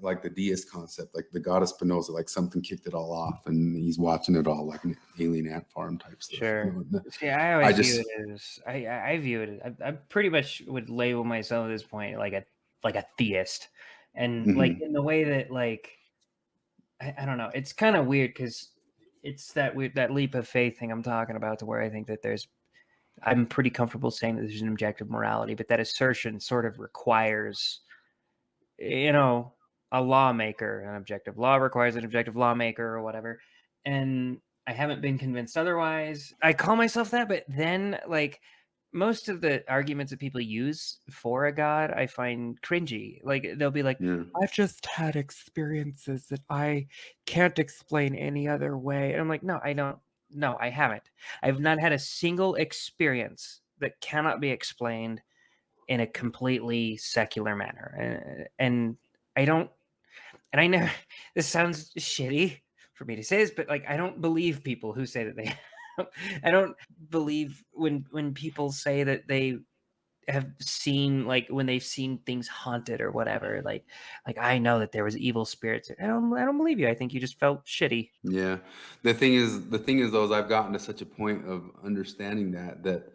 like the deist concept, like the God of Spinoza, like something kicked it all off and he's watching it all like an alien ant farm type stuff. Sure. Yeah, I view it as I view it as I pretty much would label myself at this point like a theist, and like in the way that like I don't know, it's kind of weird because it's that leap of faith thing I'm talking about, to where I think that I'm pretty comfortable saying that there's an objective morality, but that assertion sort of requires, a lawmaker. An objective law requires an objective lawmaker or whatever. And I haven't been convinced otherwise. I call myself that, but then like most of the arguments that people use for a God, I find cringy. Like they'll be like, I've just had experiences that I can't explain any other way. And I'm like, no, I don't. No, I haven't. I've not had a single experience that cannot be explained in a completely secular manner. And I don't, And I never, this sounds shitty for me to say this, but like, I don't believe people who say that they, I don't believe when people say that they have seen, like when they've seen things haunted or whatever, like I know that there was evil spirits. I don't believe you. I think you just felt shitty. Yeah. The thing is though, is I've gotten to such a point of understanding that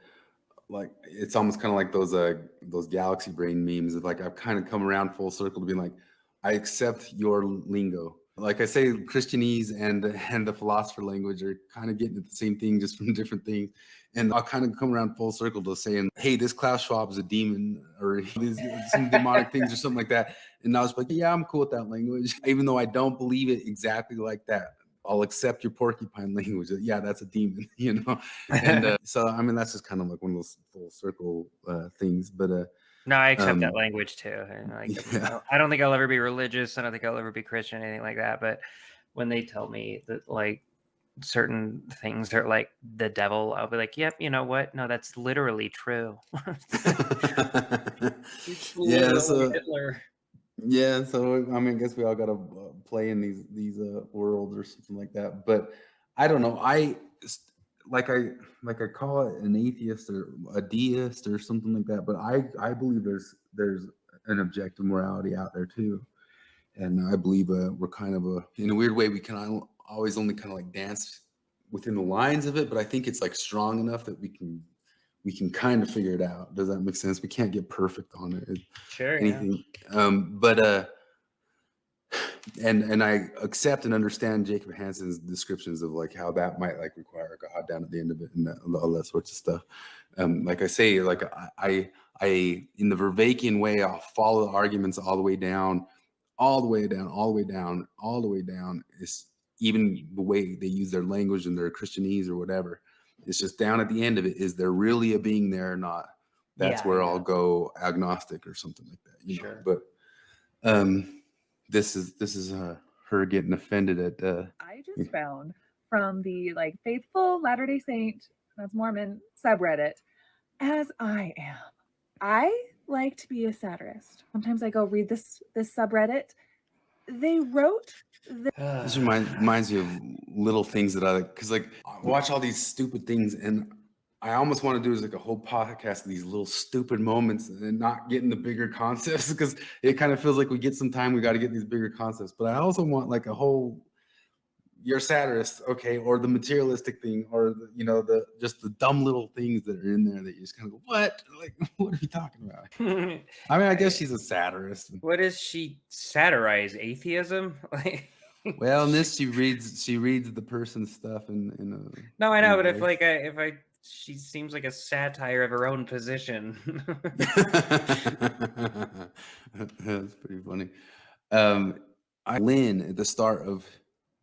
like it's almost kind of like those galaxy brain memes of like I've kind of come around full circle to being like, I accept your lingo. Like I say, Christianese and the philosopher language are kind of getting at the same thing, just from different things. And I'll kind of come around full circle to saying, hey, this Klaus Schwab is a demon, or these some demonic things or something like that. And I was like, yeah, I'm cool with that language. Even though I don't believe it exactly like that, I'll accept your porcupine language. Yeah, that's a demon, you know? And so, I mean, that's just kind of like one of those full circle things. But no, I accept that language too. Like, yeah. I don't think I'll ever be religious. I don't think I'll ever be Christian, anything like that. But when they tell me that like certain things are like the devil, I'll be like, yep, you know what? No, that's literally true. Yeah, so Hitler. yeah, so I mean, I guess we all gotta play in these worlds or something like that. But I don't know. I call it an atheist or a deist or something like that. But I believe there's an objective morality out there too, and I believe we're kind of in a weird way we can always only kind of like dance within the lines of it. But I think it's like strong enough that we can kind of figure it out. Does that make sense? We can't get perfect on it. Sure. Anything. And I accept and understand Jacob Hansen's descriptions of like how that might like require God down at the end of it and all that sorts of stuff. Like I say, like I in the Vervaekian way, I'll follow the arguments all the way down. It's even the way they use their language and their Christianese or whatever. It's just down at the end of it, is there really a being there or not? That's where I'll go agnostic or something like that. You know? But this is her getting offended at I just found from the like faithful Latter-day Saint, that's Mormon subreddit, as I am. I like to be a satirist. Sometimes I go read this subreddit. They wrote this reminds me of little things that I like, because like I watch all these stupid things and I almost want to do is like a whole podcast of these little stupid moments and not getting the bigger concepts, because it kind of feels like we get some time, we got to get these bigger concepts. But I also want like a whole, you're a satirist, okay, or the materialistic thing, or just the dumb little things that are in there that you just kind of go, what? Like, what are you talking about? I mean, I guess she's a satirist. What does she satirize? Atheism? Well, in this she reads the person's stuff in no, I know, but if she seems like a satire of her own position. That's pretty funny. Lynn, at the start of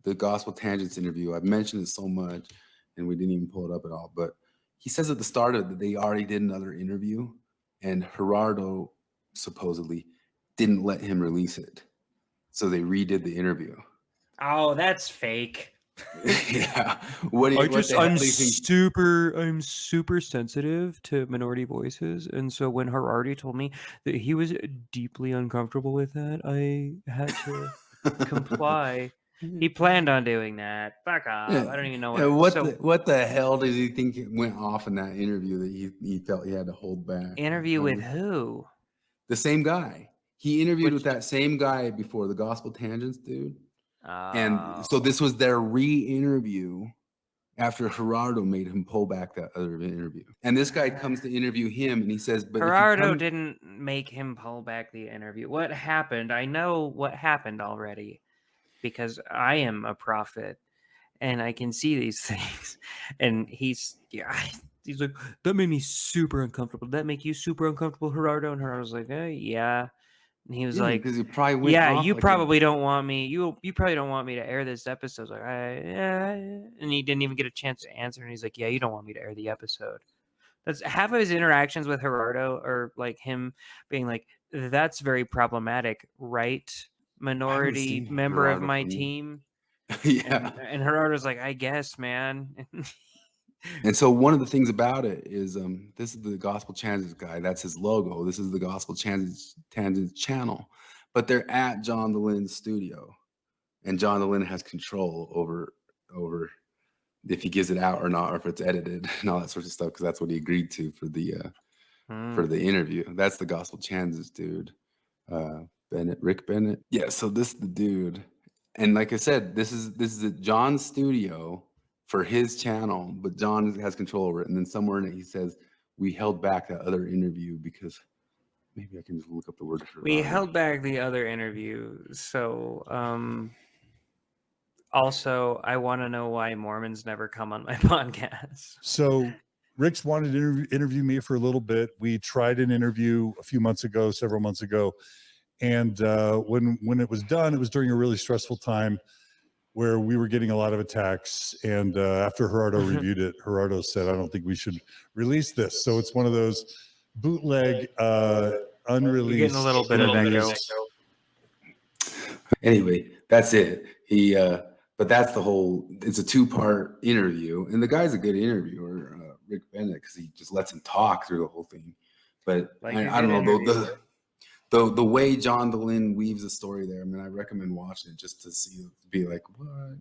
the Gospel Tangents interview, I've mentioned it so much and we didn't even pull it up at all, but he says at the start of it that they already did another interview and Gerardo supposedly didn't let him release it. So they redid the interview. Oh, that's fake. Yeah. I'm super sensitive to minority voices, and so when Gerardo told me that he was deeply uncomfortable with that, I had to comply. He planned on doing that. Fuck off. Yeah. I don't even know what the hell did he think went off in that interview that he felt he had to hold back? Interview with who? The same guy. He interviewed with that same guy before, the Gospel Tangents dude. And so this was their re-interview after Gerardo made him pull back that other interview. And this guy comes to interview him and he says, but Gerardo didn't make him pull back the interview. What happened? I know what happened already because I am a prophet and I can see these things. And he's like, that made me super uncomfortable. Did that make you super uncomfortable, Gerardo? And Gerardo's like, yeah. And he was like, because he probably went yeah, off you like probably don't want me. You probably don't want me to air this episode. Like, yeah. And he didn't even get a chance to answer. And he's like, yeah, you don't want me to air the episode. That's half of his interactions with Gerardo are like him being like, that's very problematic, right? Minority member of my team. Yeah. And Gerardo's like, I guess, man. And so one of the things about it is this is the Gospel Tangents guy. That's his logo. This is the Gospel Tangents channel. but they're at John DeLynne's studio, and John DeLynne has control over if he gives it out or not, or if it's edited and all that sort of stuff, because that's what he agreed to for the interview. That's the Gospel Chances dude, Rick Bennett. Yeah, so this is the dude, and like I said, this is at John's studio for his channel, but John has control over it. And then somewhere in it, he says, "We held back that other interview because." Maybe I can just look up the word. We held back the other interview. So, also, I want to know why Mormons never come on my podcast. So, Rick's wanted to interview me for a little bit. We tried an interview a few months ago, several months ago. And when it was done, it was during a really stressful time where we were getting a lot of attacks. And after Gerardo reviewed it, Gerardo said, "I don't think we should release this." So it's one of those bootleg, unreleased. You're getting a little bit of echo. Anyway, that's it. But that's the whole. It's a 2-part interview, and the guy's a good interviewer, Rick Bennett, because he just lets him talk through the whole thing. But Like I don't know the way John DeLynne weaves the story there. I mean, I recommend watching it just to see, be like, what?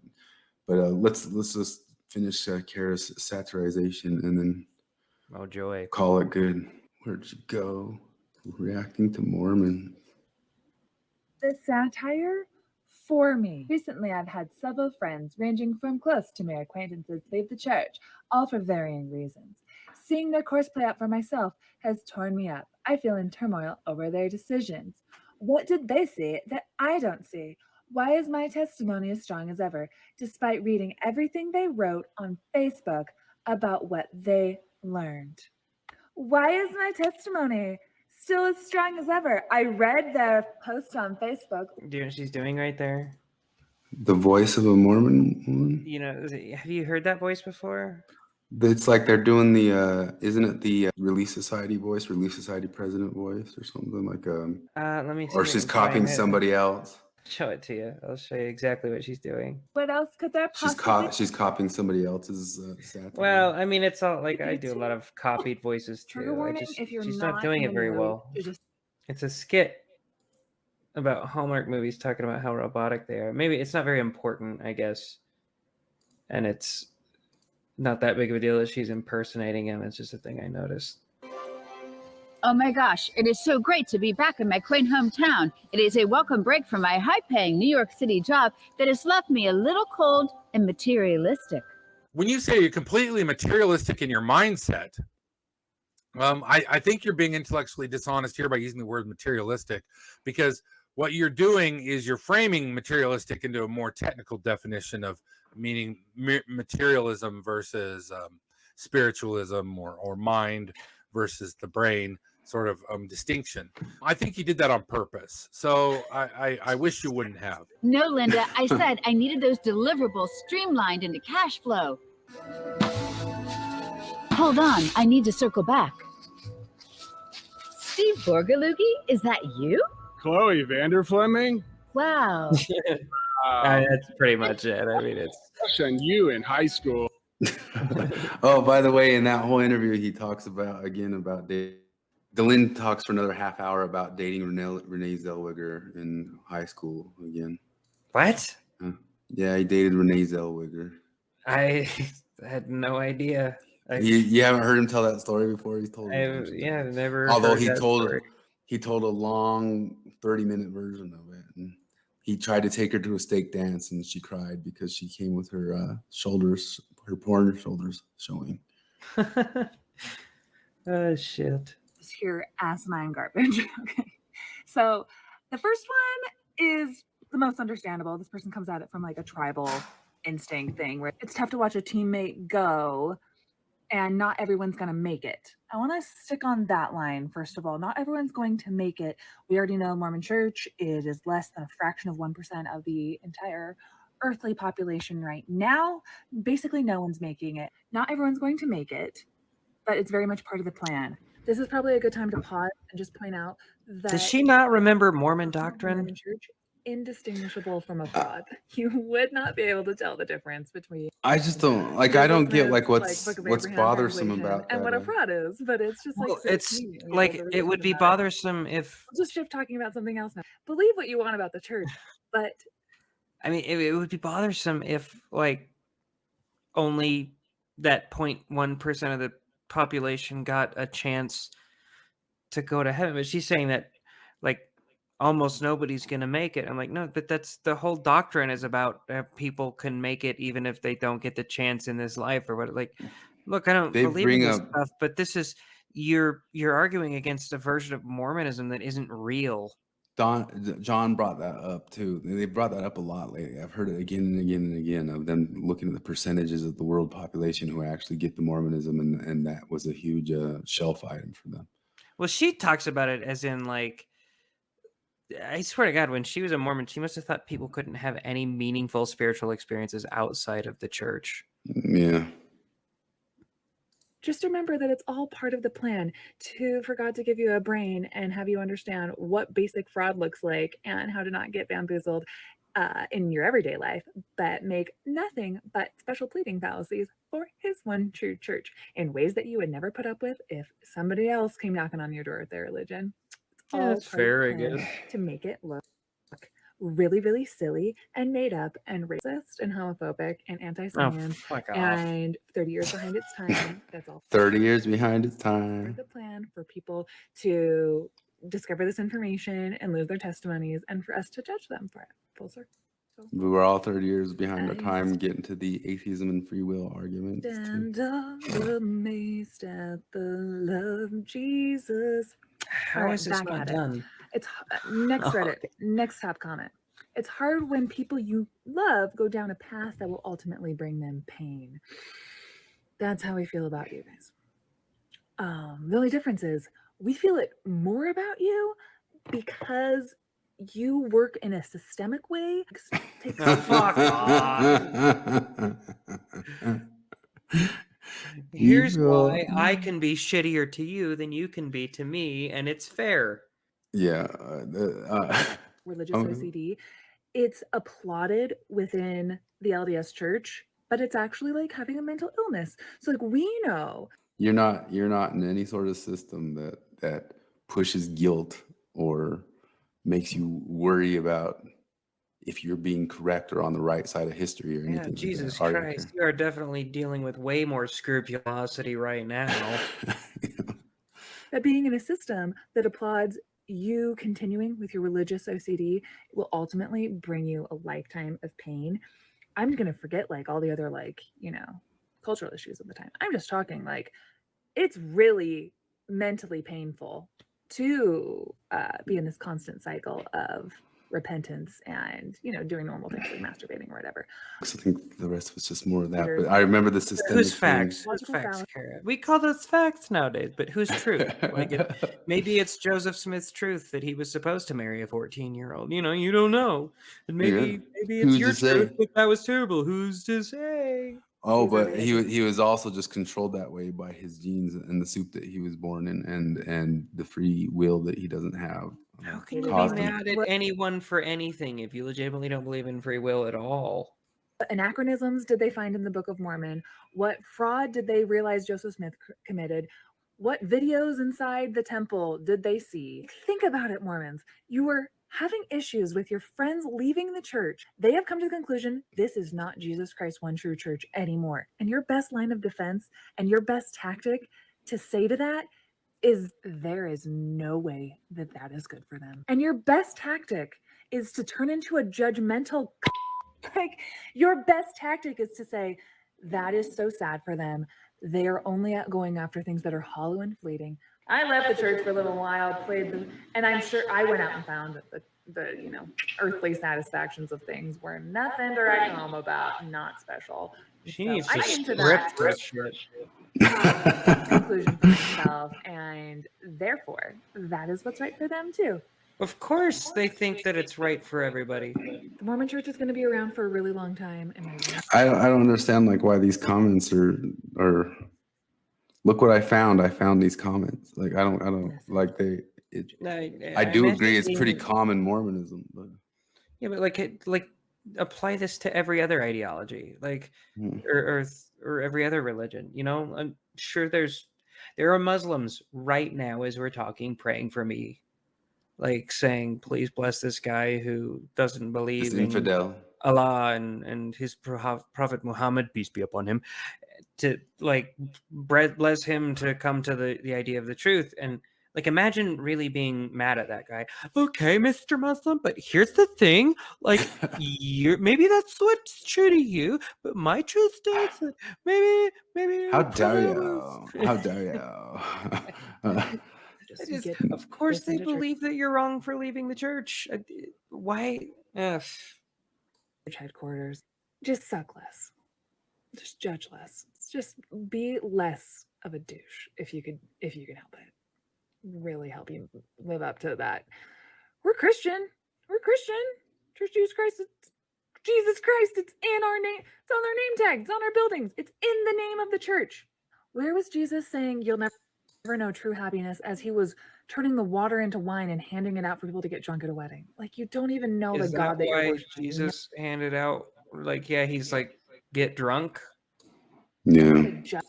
But let's just finish Kara's satirization and then Oh joy. call it good. Where'd you go? Reacting to Mormon. The satire for me. Recently, I've had several friends, ranging from close to mere acquaintances, leave the church, all for varying reasons. Seeing their course play out for myself has torn me up. I feel in turmoil over their decisions. What did they see that I don't see? Why is my testimony as strong as ever, despite reading everything they wrote on Facebook about what they learned? Why is my testimony still as strong as ever? I read their post on Facebook. Do you know what she's doing right there? The voice of a Mormon woman. You know, have you heard that voice before? It's like they're doing the isn't it the Relief Society voice, Relief Society president voice, or something like Let me see. or if I she's can find copying it. somebody else. Show it to you. I'll show you exactly what she's doing. What else could there possibly She's copying somebody else's satire. Well, I mean, it's all like I do a lot of copied voices too. Trigger warning if you're She's not not doing in it the very mood well. to just It's a skit about Hallmark movies talking about how robotic they are. Maybe it's not very important, I guess. And it's not that big of a deal that she's impersonating him. It's just a thing I noticed. Oh my gosh, it is so great to be back in my quaint hometown. It is a welcome break from my high-paying New York City job that has left me a little cold and materialistic. When you say you're completely materialistic in your mindset, I think you're being intellectually dishonest here by using the word materialistic, because what you're doing is you're framing materialistic into a more technical definition of meaning materialism versus spiritualism or mind versus the brain sort of distinction. I think you did that on purpose. So I wish you wouldn't have. No, Linda, I said I needed those deliverables streamlined into cash flow. Hold on, I need to circle back. Steve Borgalugi, is that you? Chloe Vander Fleming? Wow. That's pretty much it. I mean, it's Crush on you in high school. Oh, by the way, in that whole interview, he talks about dating. DeLynne talks for another half hour about dating Renee Zellweger in high school again. What? Yeah, he dated Renee Zellweger. I had no idea. You haven't heard him tell that story before? He's told. I've never. Although heard he that told story. he told a long 30-minute version of it. And he tried to take her to a steak dance, and she cried because she came with her shoulders, her porn shoulders showing. Oh shit. Just hear asinine garbage. Okay. So the first one is the most understandable. This person comes at it from like a tribal instinct thing where it's tough to watch a teammate go and not everyone's going to make it. I want to stick on that line, first of all. Not everyone's going to make it. We already know Mormon Church, it is less than a fraction of 1% of the entire earthly population right now. Basically, no one's making it. Not everyone's going to make it, but it's very much part of the plan. This is probably a good time to pause and just point out that Does she not remember Mormon doctrine? Mormon Church indistinguishable from a fraud. You would not be able to tell the difference between I just don't like. I don't get like what's bothersome about and that. what a fraud is, but it's just like Well, so it's convenient. We like overlook it would be that. bothersome if We'll just shift talking about something else now. Believe what you want about the church, but I mean it would be bothersome if like only that 0.1% of the population got a chance to go to heaven. But she's saying that like almost nobody's going to make it. I'm like, no, but that's the whole doctrine is about people can make it even if they don't get the chance in this life or what. Like, look, I don't They believe in bring this up- stuff, but this is you're arguing against a version of Mormonism that isn't real. John brought that up too. They brought that up a lot lately. I've heard it again and again and again of them looking at the percentages of the world population who actually get the Mormonism, and that was a huge shelf item for them. Well, she talks about it as in like, I swear to God, when she was a Mormon, she must have thought people couldn't have any meaningful spiritual experiences outside of the church. Yeah. just remember that it's all part of the plan for God to give you a brain and have you understand what basic fraud looks like and how to not get bamboozled in your everyday life, but make nothing but special pleading fallacies for his one true church in ways that you would never put up with if somebody else came knocking on your door with their religion. It's Yeah, all that's part of the fair, I plan guess. to make it look really, really silly and made up and racist and homophobic and anti-science fuck off. and 30 years behind its time. That's all 30 years behind its part time. of the plan for people to discover this information and lose their testimonies and for us to judge them for it. Full circle. We were all 30 years behind our Nice. time getting to the atheism and free will argument. Stand all amazed at the love of Jesus. How All right, is this back not at it. done? It's next Oh, Reddit, next top comment. It's hard when people you love go down a path that will ultimately bring them pain. That's how we feel about you guys. The only difference is we feel it more about you because you work in a systemic way. Take Fuck off. Here's why I can be shittier to you than you can be to me, and it's fair. Yeah. religious OCD. It's applauded within the LDS church, but it's actually like having a mental illness. So like we know You're not in any sort of system that pushes guilt or makes you worry about if you're being correct or on the right side of history or anything. Yeah, like Jesus that. Christ, you are definitely dealing with way more scrupulosity right now. that being in a system that applauds you continuing with your religious OCD will ultimately bring you a lifetime of pain. I'm going to forget like all the other like, cultural issues of the time. I'm just talking like it's really mentally painful to be in this constant cycle of repentance and doing normal things like masturbating or whatever. So I think the rest was just more of that. But I remember the systemic Who's thing. facts? Who's facts, Kara? We call those facts nowadays, but who's truth? Maybe it's Joseph Smith's truth that he was supposed to marry a 14-year-old. You don't know. And maybe it's Who's your to say? truth, but that was terrible. Who's to say? Oh, but he was also just controlled that way by his genes and the soup that he was born in, and the free will that he doesn't have. How can you be caused him- mad at anyone for anything if you legitimately don't believe in free will at all? What anachronisms did they find in the Book of Mormon? What fraud did they realize Joseph Smith committed? What videos inside the temple did they see? Think about it, Mormons. You were having issues with your friends leaving the church. They have come to the conclusion this is not Jesus Christ one true church anymore. And your best line of defense and your best tactic to say to that is there is no way that that is good for them. And your best tactic is to turn into a judgmental like your best tactic is to say that is so sad for them. They are only going after things that are hollow and fleeting. I left the church for a little while, and I'm sure I went out and found that the earthly satisfactions of things were nothing to write home about, not special. She So needs I to came to script that this shit. conclusion for myself, and therefore that is what's right for them too. Of course, they think that it's right for everybody. The Mormon Church is going to be around for a really long time, and I don't understand like why these comments are. Look what I found. I found these comments. Like I don't like they. I do agree. It's pretty common Mormonism, but Yeah, but like apply this to every other ideology, like or every other religion. You know, I'm sure there are Muslims right now as we're talking praying for me, like saying, "Please bless this guy who doesn't This believe in infidel. Allah and his prophet Muhammad, peace be upon him, to like bless him to come to the idea of the truth." And like imagine really being mad at that guy. Okay, Mr. Muslim, but here's the thing, like you're maybe that's what's true to you, but my truth states that maybe How dare you? How dare you? of course they believe that you're wrong for leaving the church. Why? Ugh. Headquarters. Just suck less. Just judge less. Just be less of a douche if you can help it. Really help you live up to that. We're Christian. We're Christian. Church of Jesus Christ. It's Jesus Christ. It's in our name. It's on our name tags. It's on our buildings. It's in the name of the church. Where was Jesus saying you'll never know true happiness as he was turning the water into wine and handing it out for people to get drunk at a wedding? Like you don't even know Is the God that you're why worshiping. Jesus handed out like he's like get drunk? Yeah. Judge.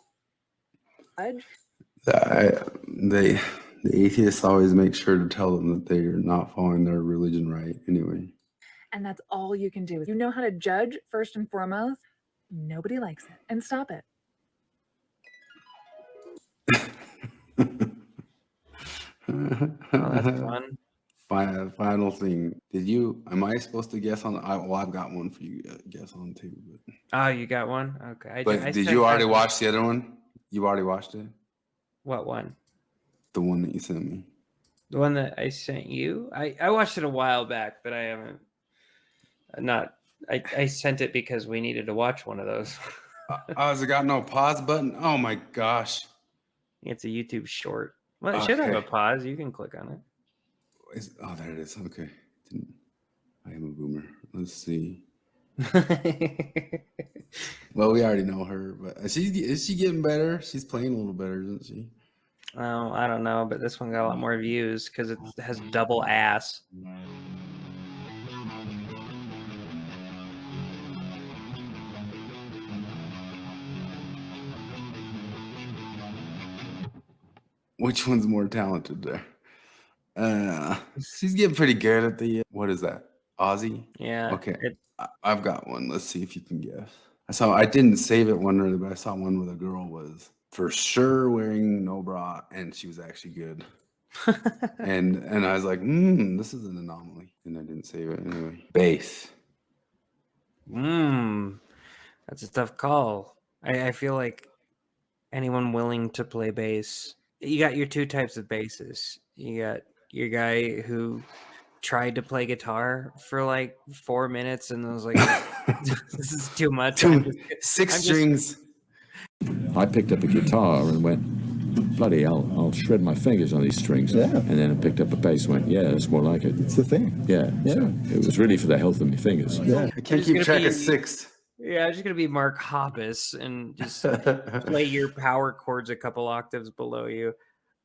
The atheists always make sure to tell them that they're not following their religion right anyway. And that's all you can do. You know how to judge first and foremost. Nobody likes it. And stop it. Oh, that's fun. Final thing. Am I supposed to guess on? I've got one for you to guess on too. But, Oh, you got one? Okay. did you already watch the other one? You already watched it? What one? The one that you sent me. The one that I sent you? I watched it a while back, but I haven't. I sent it because we needed to watch one of those. Has it got no pause button? Oh my gosh. It's a YouTube short. Well, it should have a pause. You can click on it. There it is. Okay. I am a boomer. Let's see. Well, we already know her, but is she getting better? She's playing a little better, isn't she? Oh, I don't know, but this one got a lot more views because it has double ass. Which one's more talented there? She's getting pretty good at the. What is that? Aussie? Yeah. Okay. I've got one. Let's see if you can guess. I didn't save it one earlier, but I saw one where the girl was for sure wearing no bra, and she was actually good. and I was like, this is an anomaly, and I didn't save it anyway. Bass. That's a tough call. I feel like anyone willing to play bass. You got your two types of basses. You got your guy who tried to play guitar for like 4 minutes and was like, this is too much. Six strings. I picked up a guitar and went, bloody hell, I'll shred my fingers on these strings. Yeah. And then I picked up a bass and went, yeah, it's more like it. It's the thing. Yeah. So it was really for the health of my fingers. Yeah. I can't keep track of six. Yeah, I'm just going to be Mark Hoppus and just play your power chords a couple octaves below you.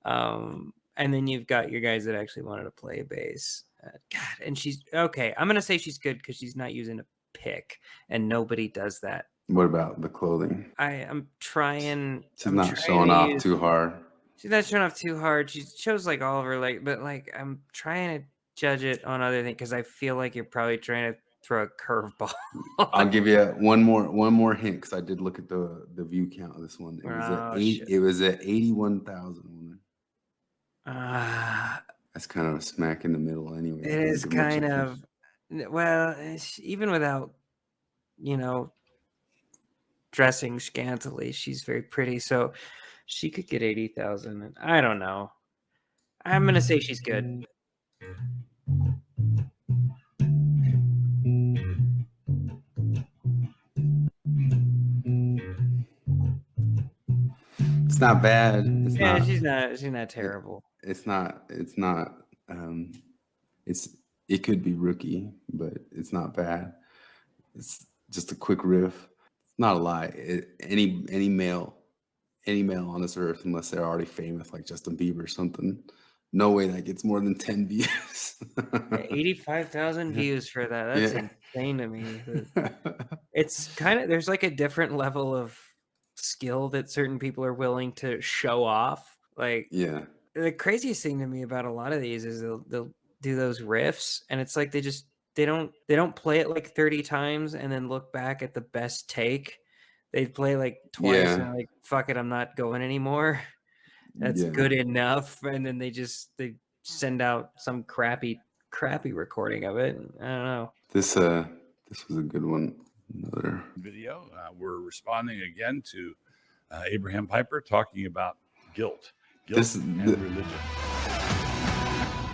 And then you've got your guys that actually wanted to play bass. God, and she's okay. I'm gonna say she's good because she's not using a pick, and nobody does that. What about the clothing? I'm trying. She's not showing off too hard. She's not showing off too hard. She shows like all of her but like I'm trying to judge it on other things because I feel like you're probably trying to throw a curveball. I'll give you one more hint because I did look at the view count of this one. It was at 81,000. That's kind of a smack in the middle anyway. It is kind of, well, even without, dressing scantily, she's very pretty. So she could get 80,000. I don't know. I'm going to say she's good. It's not bad. She's not terrible. It could be rookie, but it's not bad. It's just a quick riff. Not a lie. Any male on this earth, unless they're already famous like Justin Bieber or something, no way that gets more than 10 views. 85,000 views for that. That's Yeah. insane to me. It's kind of, there's like a different level of skill that certain people are willing to show off. Like, Yeah. the craziest thing to me about a lot of these is they'll do those riffs, and it's like they don't play it like 30 times and then look back at the best take. They play like twice Yeah. and they're like, fuck it, I'm not going anymore. That's Yeah. good enough. And then they send out some crappy recording of it. I don't know. This was a good one. Another video. We're responding again to Abraham Piper talking about guilt and religion.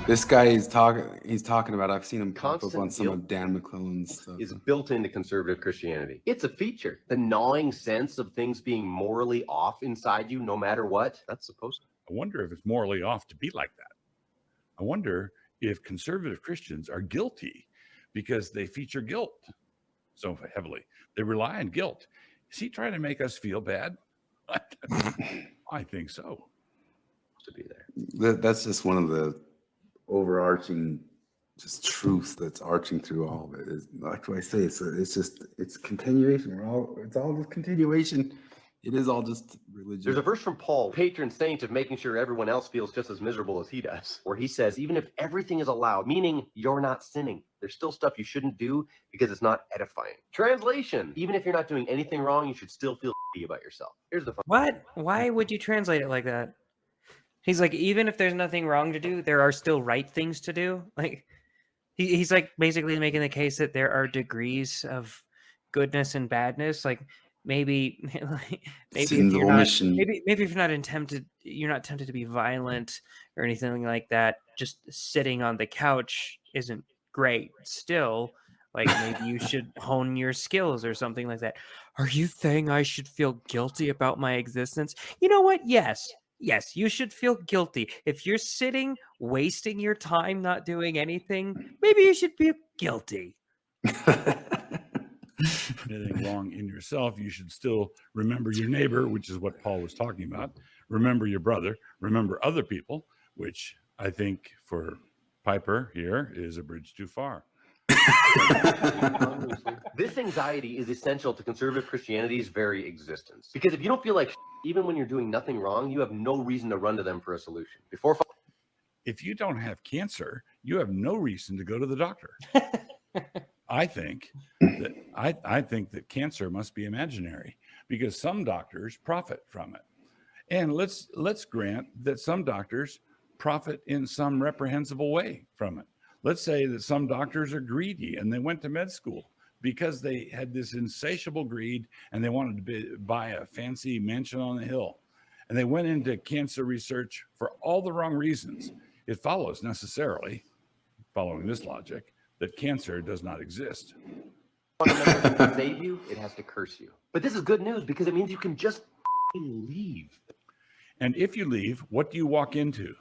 This guy is talking about, I've seen him pop up Constant on some of guilt Dan McClellan's stuff. is built into conservative Christianity. It's a feature. The gnawing sense of things being morally off inside you, no matter what, that's supposed to. I wonder if it's morally off to be like that. I wonder if conservative Christians are guilty because they feature guilt so heavily. They rely on guilt. Is he trying to make us feel bad? I think so. To be there. That's just one of the overarching just truths that's arching through all of it. Is like what I say, it's continuation. It's all just continuation. It is all just religion. There's a verse from Paul, patron saint of making sure everyone else feels just as miserable as he does, where he says, even if everything is allowed, meaning you're not sinning, there's still stuff you shouldn't do because it's not edifying. Translation, even if you're not doing anything wrong, you should still feel shitty about yourself. Here's the fun. What? Why would you translate it like that? He's like, even if there's nothing wrong to do, there are still right things to do. Like, he's like basically making the case that there are degrees of goodness and badness. Like, maybe if you're not, maybe if you're not tempted to be violent or anything like that, just sitting on the couch isn't great. Still, like, maybe you should hone your skills or something like that. Are you saying I should feel guilty about my existence? You know what? Yes, you should feel guilty. If you're sitting, wasting your time, not doing anything, maybe you should feel guilty. Anything wrong in yourself, you should still remember your neighbor, which is what Paul was talking about. Remember your brother, remember other people, which I think for Piper here is a bridge too far. This anxiety is essential to conservative Christianity's very existence. Because if you don't feel like even when you're doing nothing wrong, you have no reason to run to them for a solution. If you don't have cancer, you have no reason to go to the doctor. I think that cancer must be imaginary because some doctors profit from it. And let's grant that some doctors profit in some reprehensible way from it. Let's say that some doctors are greedy and they went to med school because they had this insatiable greed and they wanted to buy a fancy mansion on the hill. And they went into cancer research for all the wrong reasons. It follows necessarily, following this logic, that cancer does not exist. To save you, it has to curse you. But this is good news because it means you can just leave. And if you leave, what do you walk into?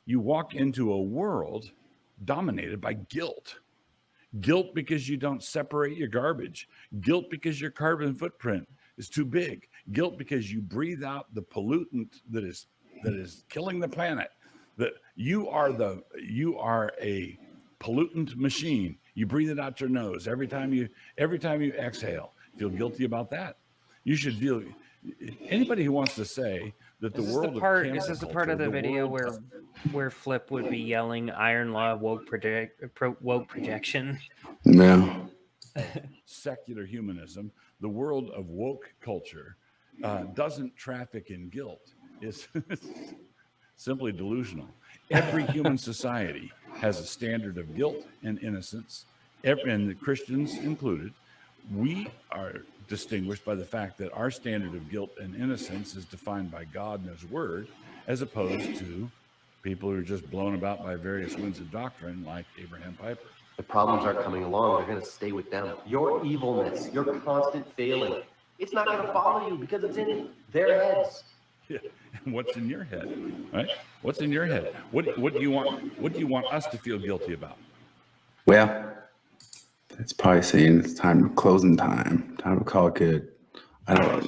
You walk into a world dominated by guilt. Guilt because you don't separate your garbage. Guilt because your carbon footprint is too big. Guilt because you breathe out the pollutant that is killing the planet. That you are a pollutant machine. You breathe it out your nose every time you exhale. Feel guilty about that. You should feel. Anybody who wants to say that the world This is the part of the video where Flip would be yelling "Iron Law woke projection." No. Secular humanism, the world of woke culture, doesn't traffic in guilt. It's simply delusional. Every human society has a standard of guilt and innocence, and the Christians included. We are distinguished by the fact that our standard of guilt and innocence is defined by God and His Word, as opposed to people who are just blown about by various winds of doctrine like Abraham Piper. The problems are coming along. They're going to stay with them. Your evilness, your constant failing, it's not going to follow you because it's in their heads. Yeah. And what's in your head, right? What's in your head? What do you want? What do you want us to feel guilty about? Well, it's probably saying it's closing time. Time to call it good. I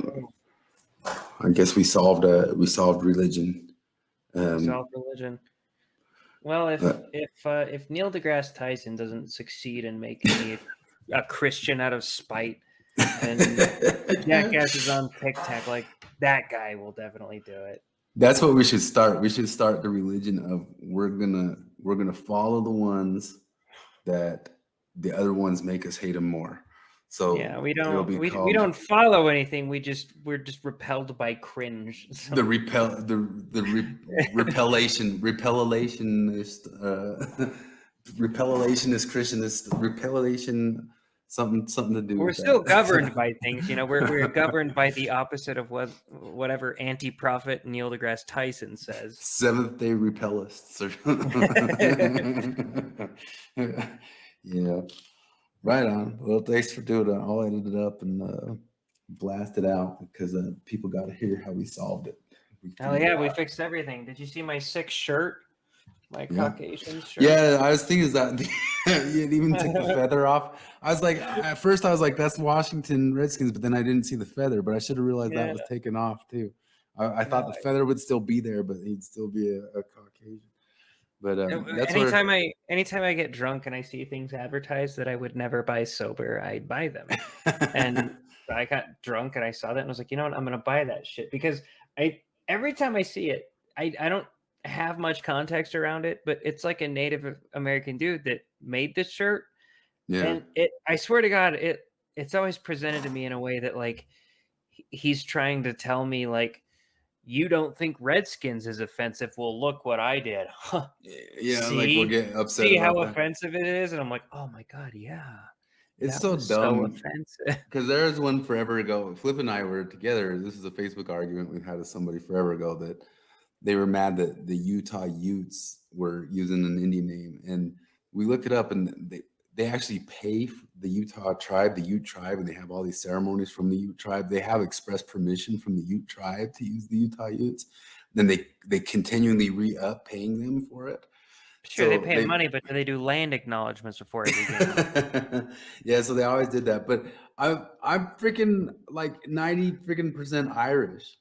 guess we solved religion. Solved religion. Well, if Neil deGrasse Tyson doesn't succeed in making me a Christian out of spite, and Jackass is on TikTok, like that guy will definitely do it. That's what we should start. We should start the religion of we're gonna follow the ones that the other ones make us hate them more. So Yeah, we it'll don't be we called don't follow anything. We're just repelled by cringe. So- the repellationist repellationist Christianist repellation something to do. We're with still that. governed by things, we're governed by the opposite of whatever anti-prophet Neil deGrasse Tyson says. Seventh-day repellists. Yeah. Right on. Well, thanks for doing it. I'll edit it up and blast it out because people got to hear how we solved it. Oh yeah, we fixed everything. Did you see my sick shirt? My Caucasian shirt. Yeah, I was thinking that you even took the feather off. I was like, at first I was like, that's Washington Redskins, but then I didn't see the feather. But I should have realized that was taken off too. I thought the feather would still be there, but he'd still be a Caucasian. But that's anytime I get drunk and I see things advertised that I would never buy sober, I buy them. And I got drunk and I saw that and I was like, you know what, I'm gonna buy that shit because every time I see it, I don't have much context around it, but it's like a Native American dude that made this shirt. Yeah. And I swear to God, it's always presented to me in a way that like he's trying to tell me like, you don't think Redskins is offensive? Well, look what I did. Huh. Yeah, See? like we'll get upset. See how about that. offensive it is? And I'm like, oh my God, yeah. It's That so was dumb. offensive. Because there was one forever ago. Flip and I were together. This is a Facebook argument we had with somebody forever ago that they were mad that the Utah Utes were using an Indian name. And we looked it up and they actually pay the Utah tribe, the Ute tribe, and they have all these ceremonies from the Ute tribe. They have express permission from the Ute tribe to use the Utah Utes. Then they continually re-up paying them for it. Sure, So they pay money, but do they do land acknowledgments before every game? Yeah, so they always did that. But I'm freaking like 90 freaking % Irish.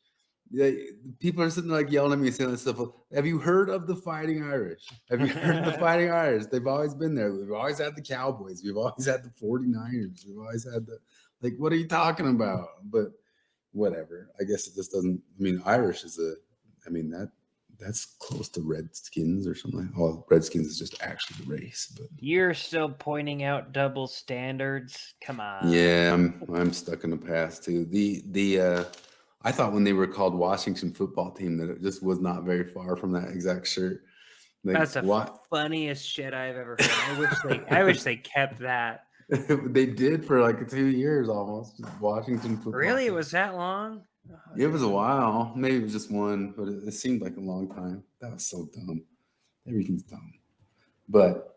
People are sitting there like yelling at me saying this stuff. Have you heard of the Fighting Irish? Have you heard of the Fighting Irish? They've always been there. We've always had the Cowboys. We've always had the 49ers. We've always had the what are you talking about? But whatever. I guess it just doesn't. I mean, Irish is that's close to Redskins or something. Oh, Redskins is just actually the race. But You're still pointing out double standards. Come on. yeah, I'm stuck in the past too. I thought when they were called Washington Football Team that it just was not very far from that exact shirt. Like, That's the funniest shit I've ever heard. I wish they kept that. They did for like 2 years almost. Washington Football Really? It Team. was that long? It was a while. Maybe it was just one, but it seemed like a long time. That was so dumb. Everything's dumb. But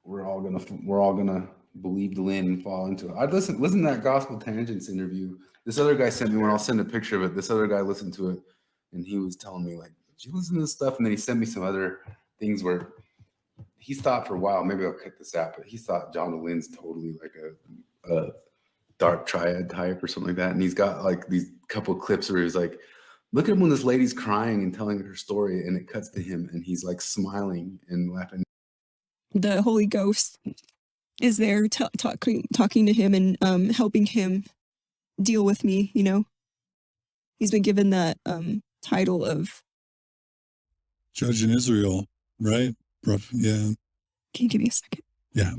we're all gonna believe the Lynn and fall into it. I listen to that Gospel Tangents interview. This other guy sent me one. I'll send a picture of it. This other guy listened to it, and he was telling me like, "Did you listen to this stuff?" And then he sent me some other things where he thought for a while. Maybe I'll cut this out, but he thought John Lynn's totally like a dark triad type or something like that. And he's got like these couple of clips where he's like, "Look at him when this lady's crying and telling her story," and it cuts to him, and he's like smiling and laughing. The Holy Ghost is there talking to him and helping him deal with me, He's been given that title of Judge in Israel, right? Yeah. Can you give me a second? Yeah.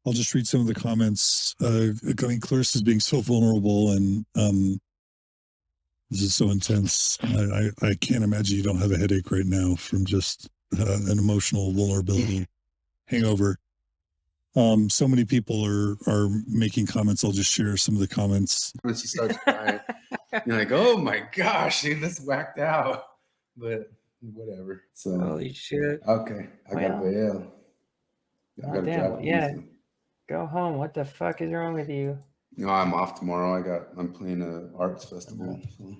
I'll just read some of the comments. Clarissa is being so vulnerable and this is so intense. I can't imagine you don't have a headache right now from just an emotional vulnerability hangover. So many people are making comments. I'll just share some of the comments. When she starts crying, you're like, "Oh my gosh, dude, that's whacked out." But whatever. So holy shit. Okay, I gotta bail. I gotta drive home. Go home. What the fuck is wrong with you? No, I'm off tomorrow. I'm playing a arts festival. So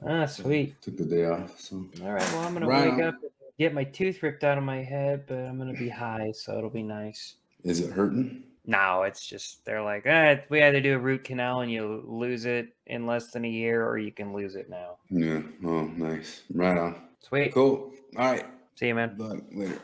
Ah, sweet. Took the day off. So all right. Well, I'm gonna wake up and get my tooth ripped out of my head, but I'm gonna be high, so it'll be nice. Is it hurting? No, it's just they're like, we either do a root canal and you lose it in less than a year, or you can lose it now. Yeah. Oh, nice. Right on. Sweet. Cool. All right. See you, man. Bye. Later.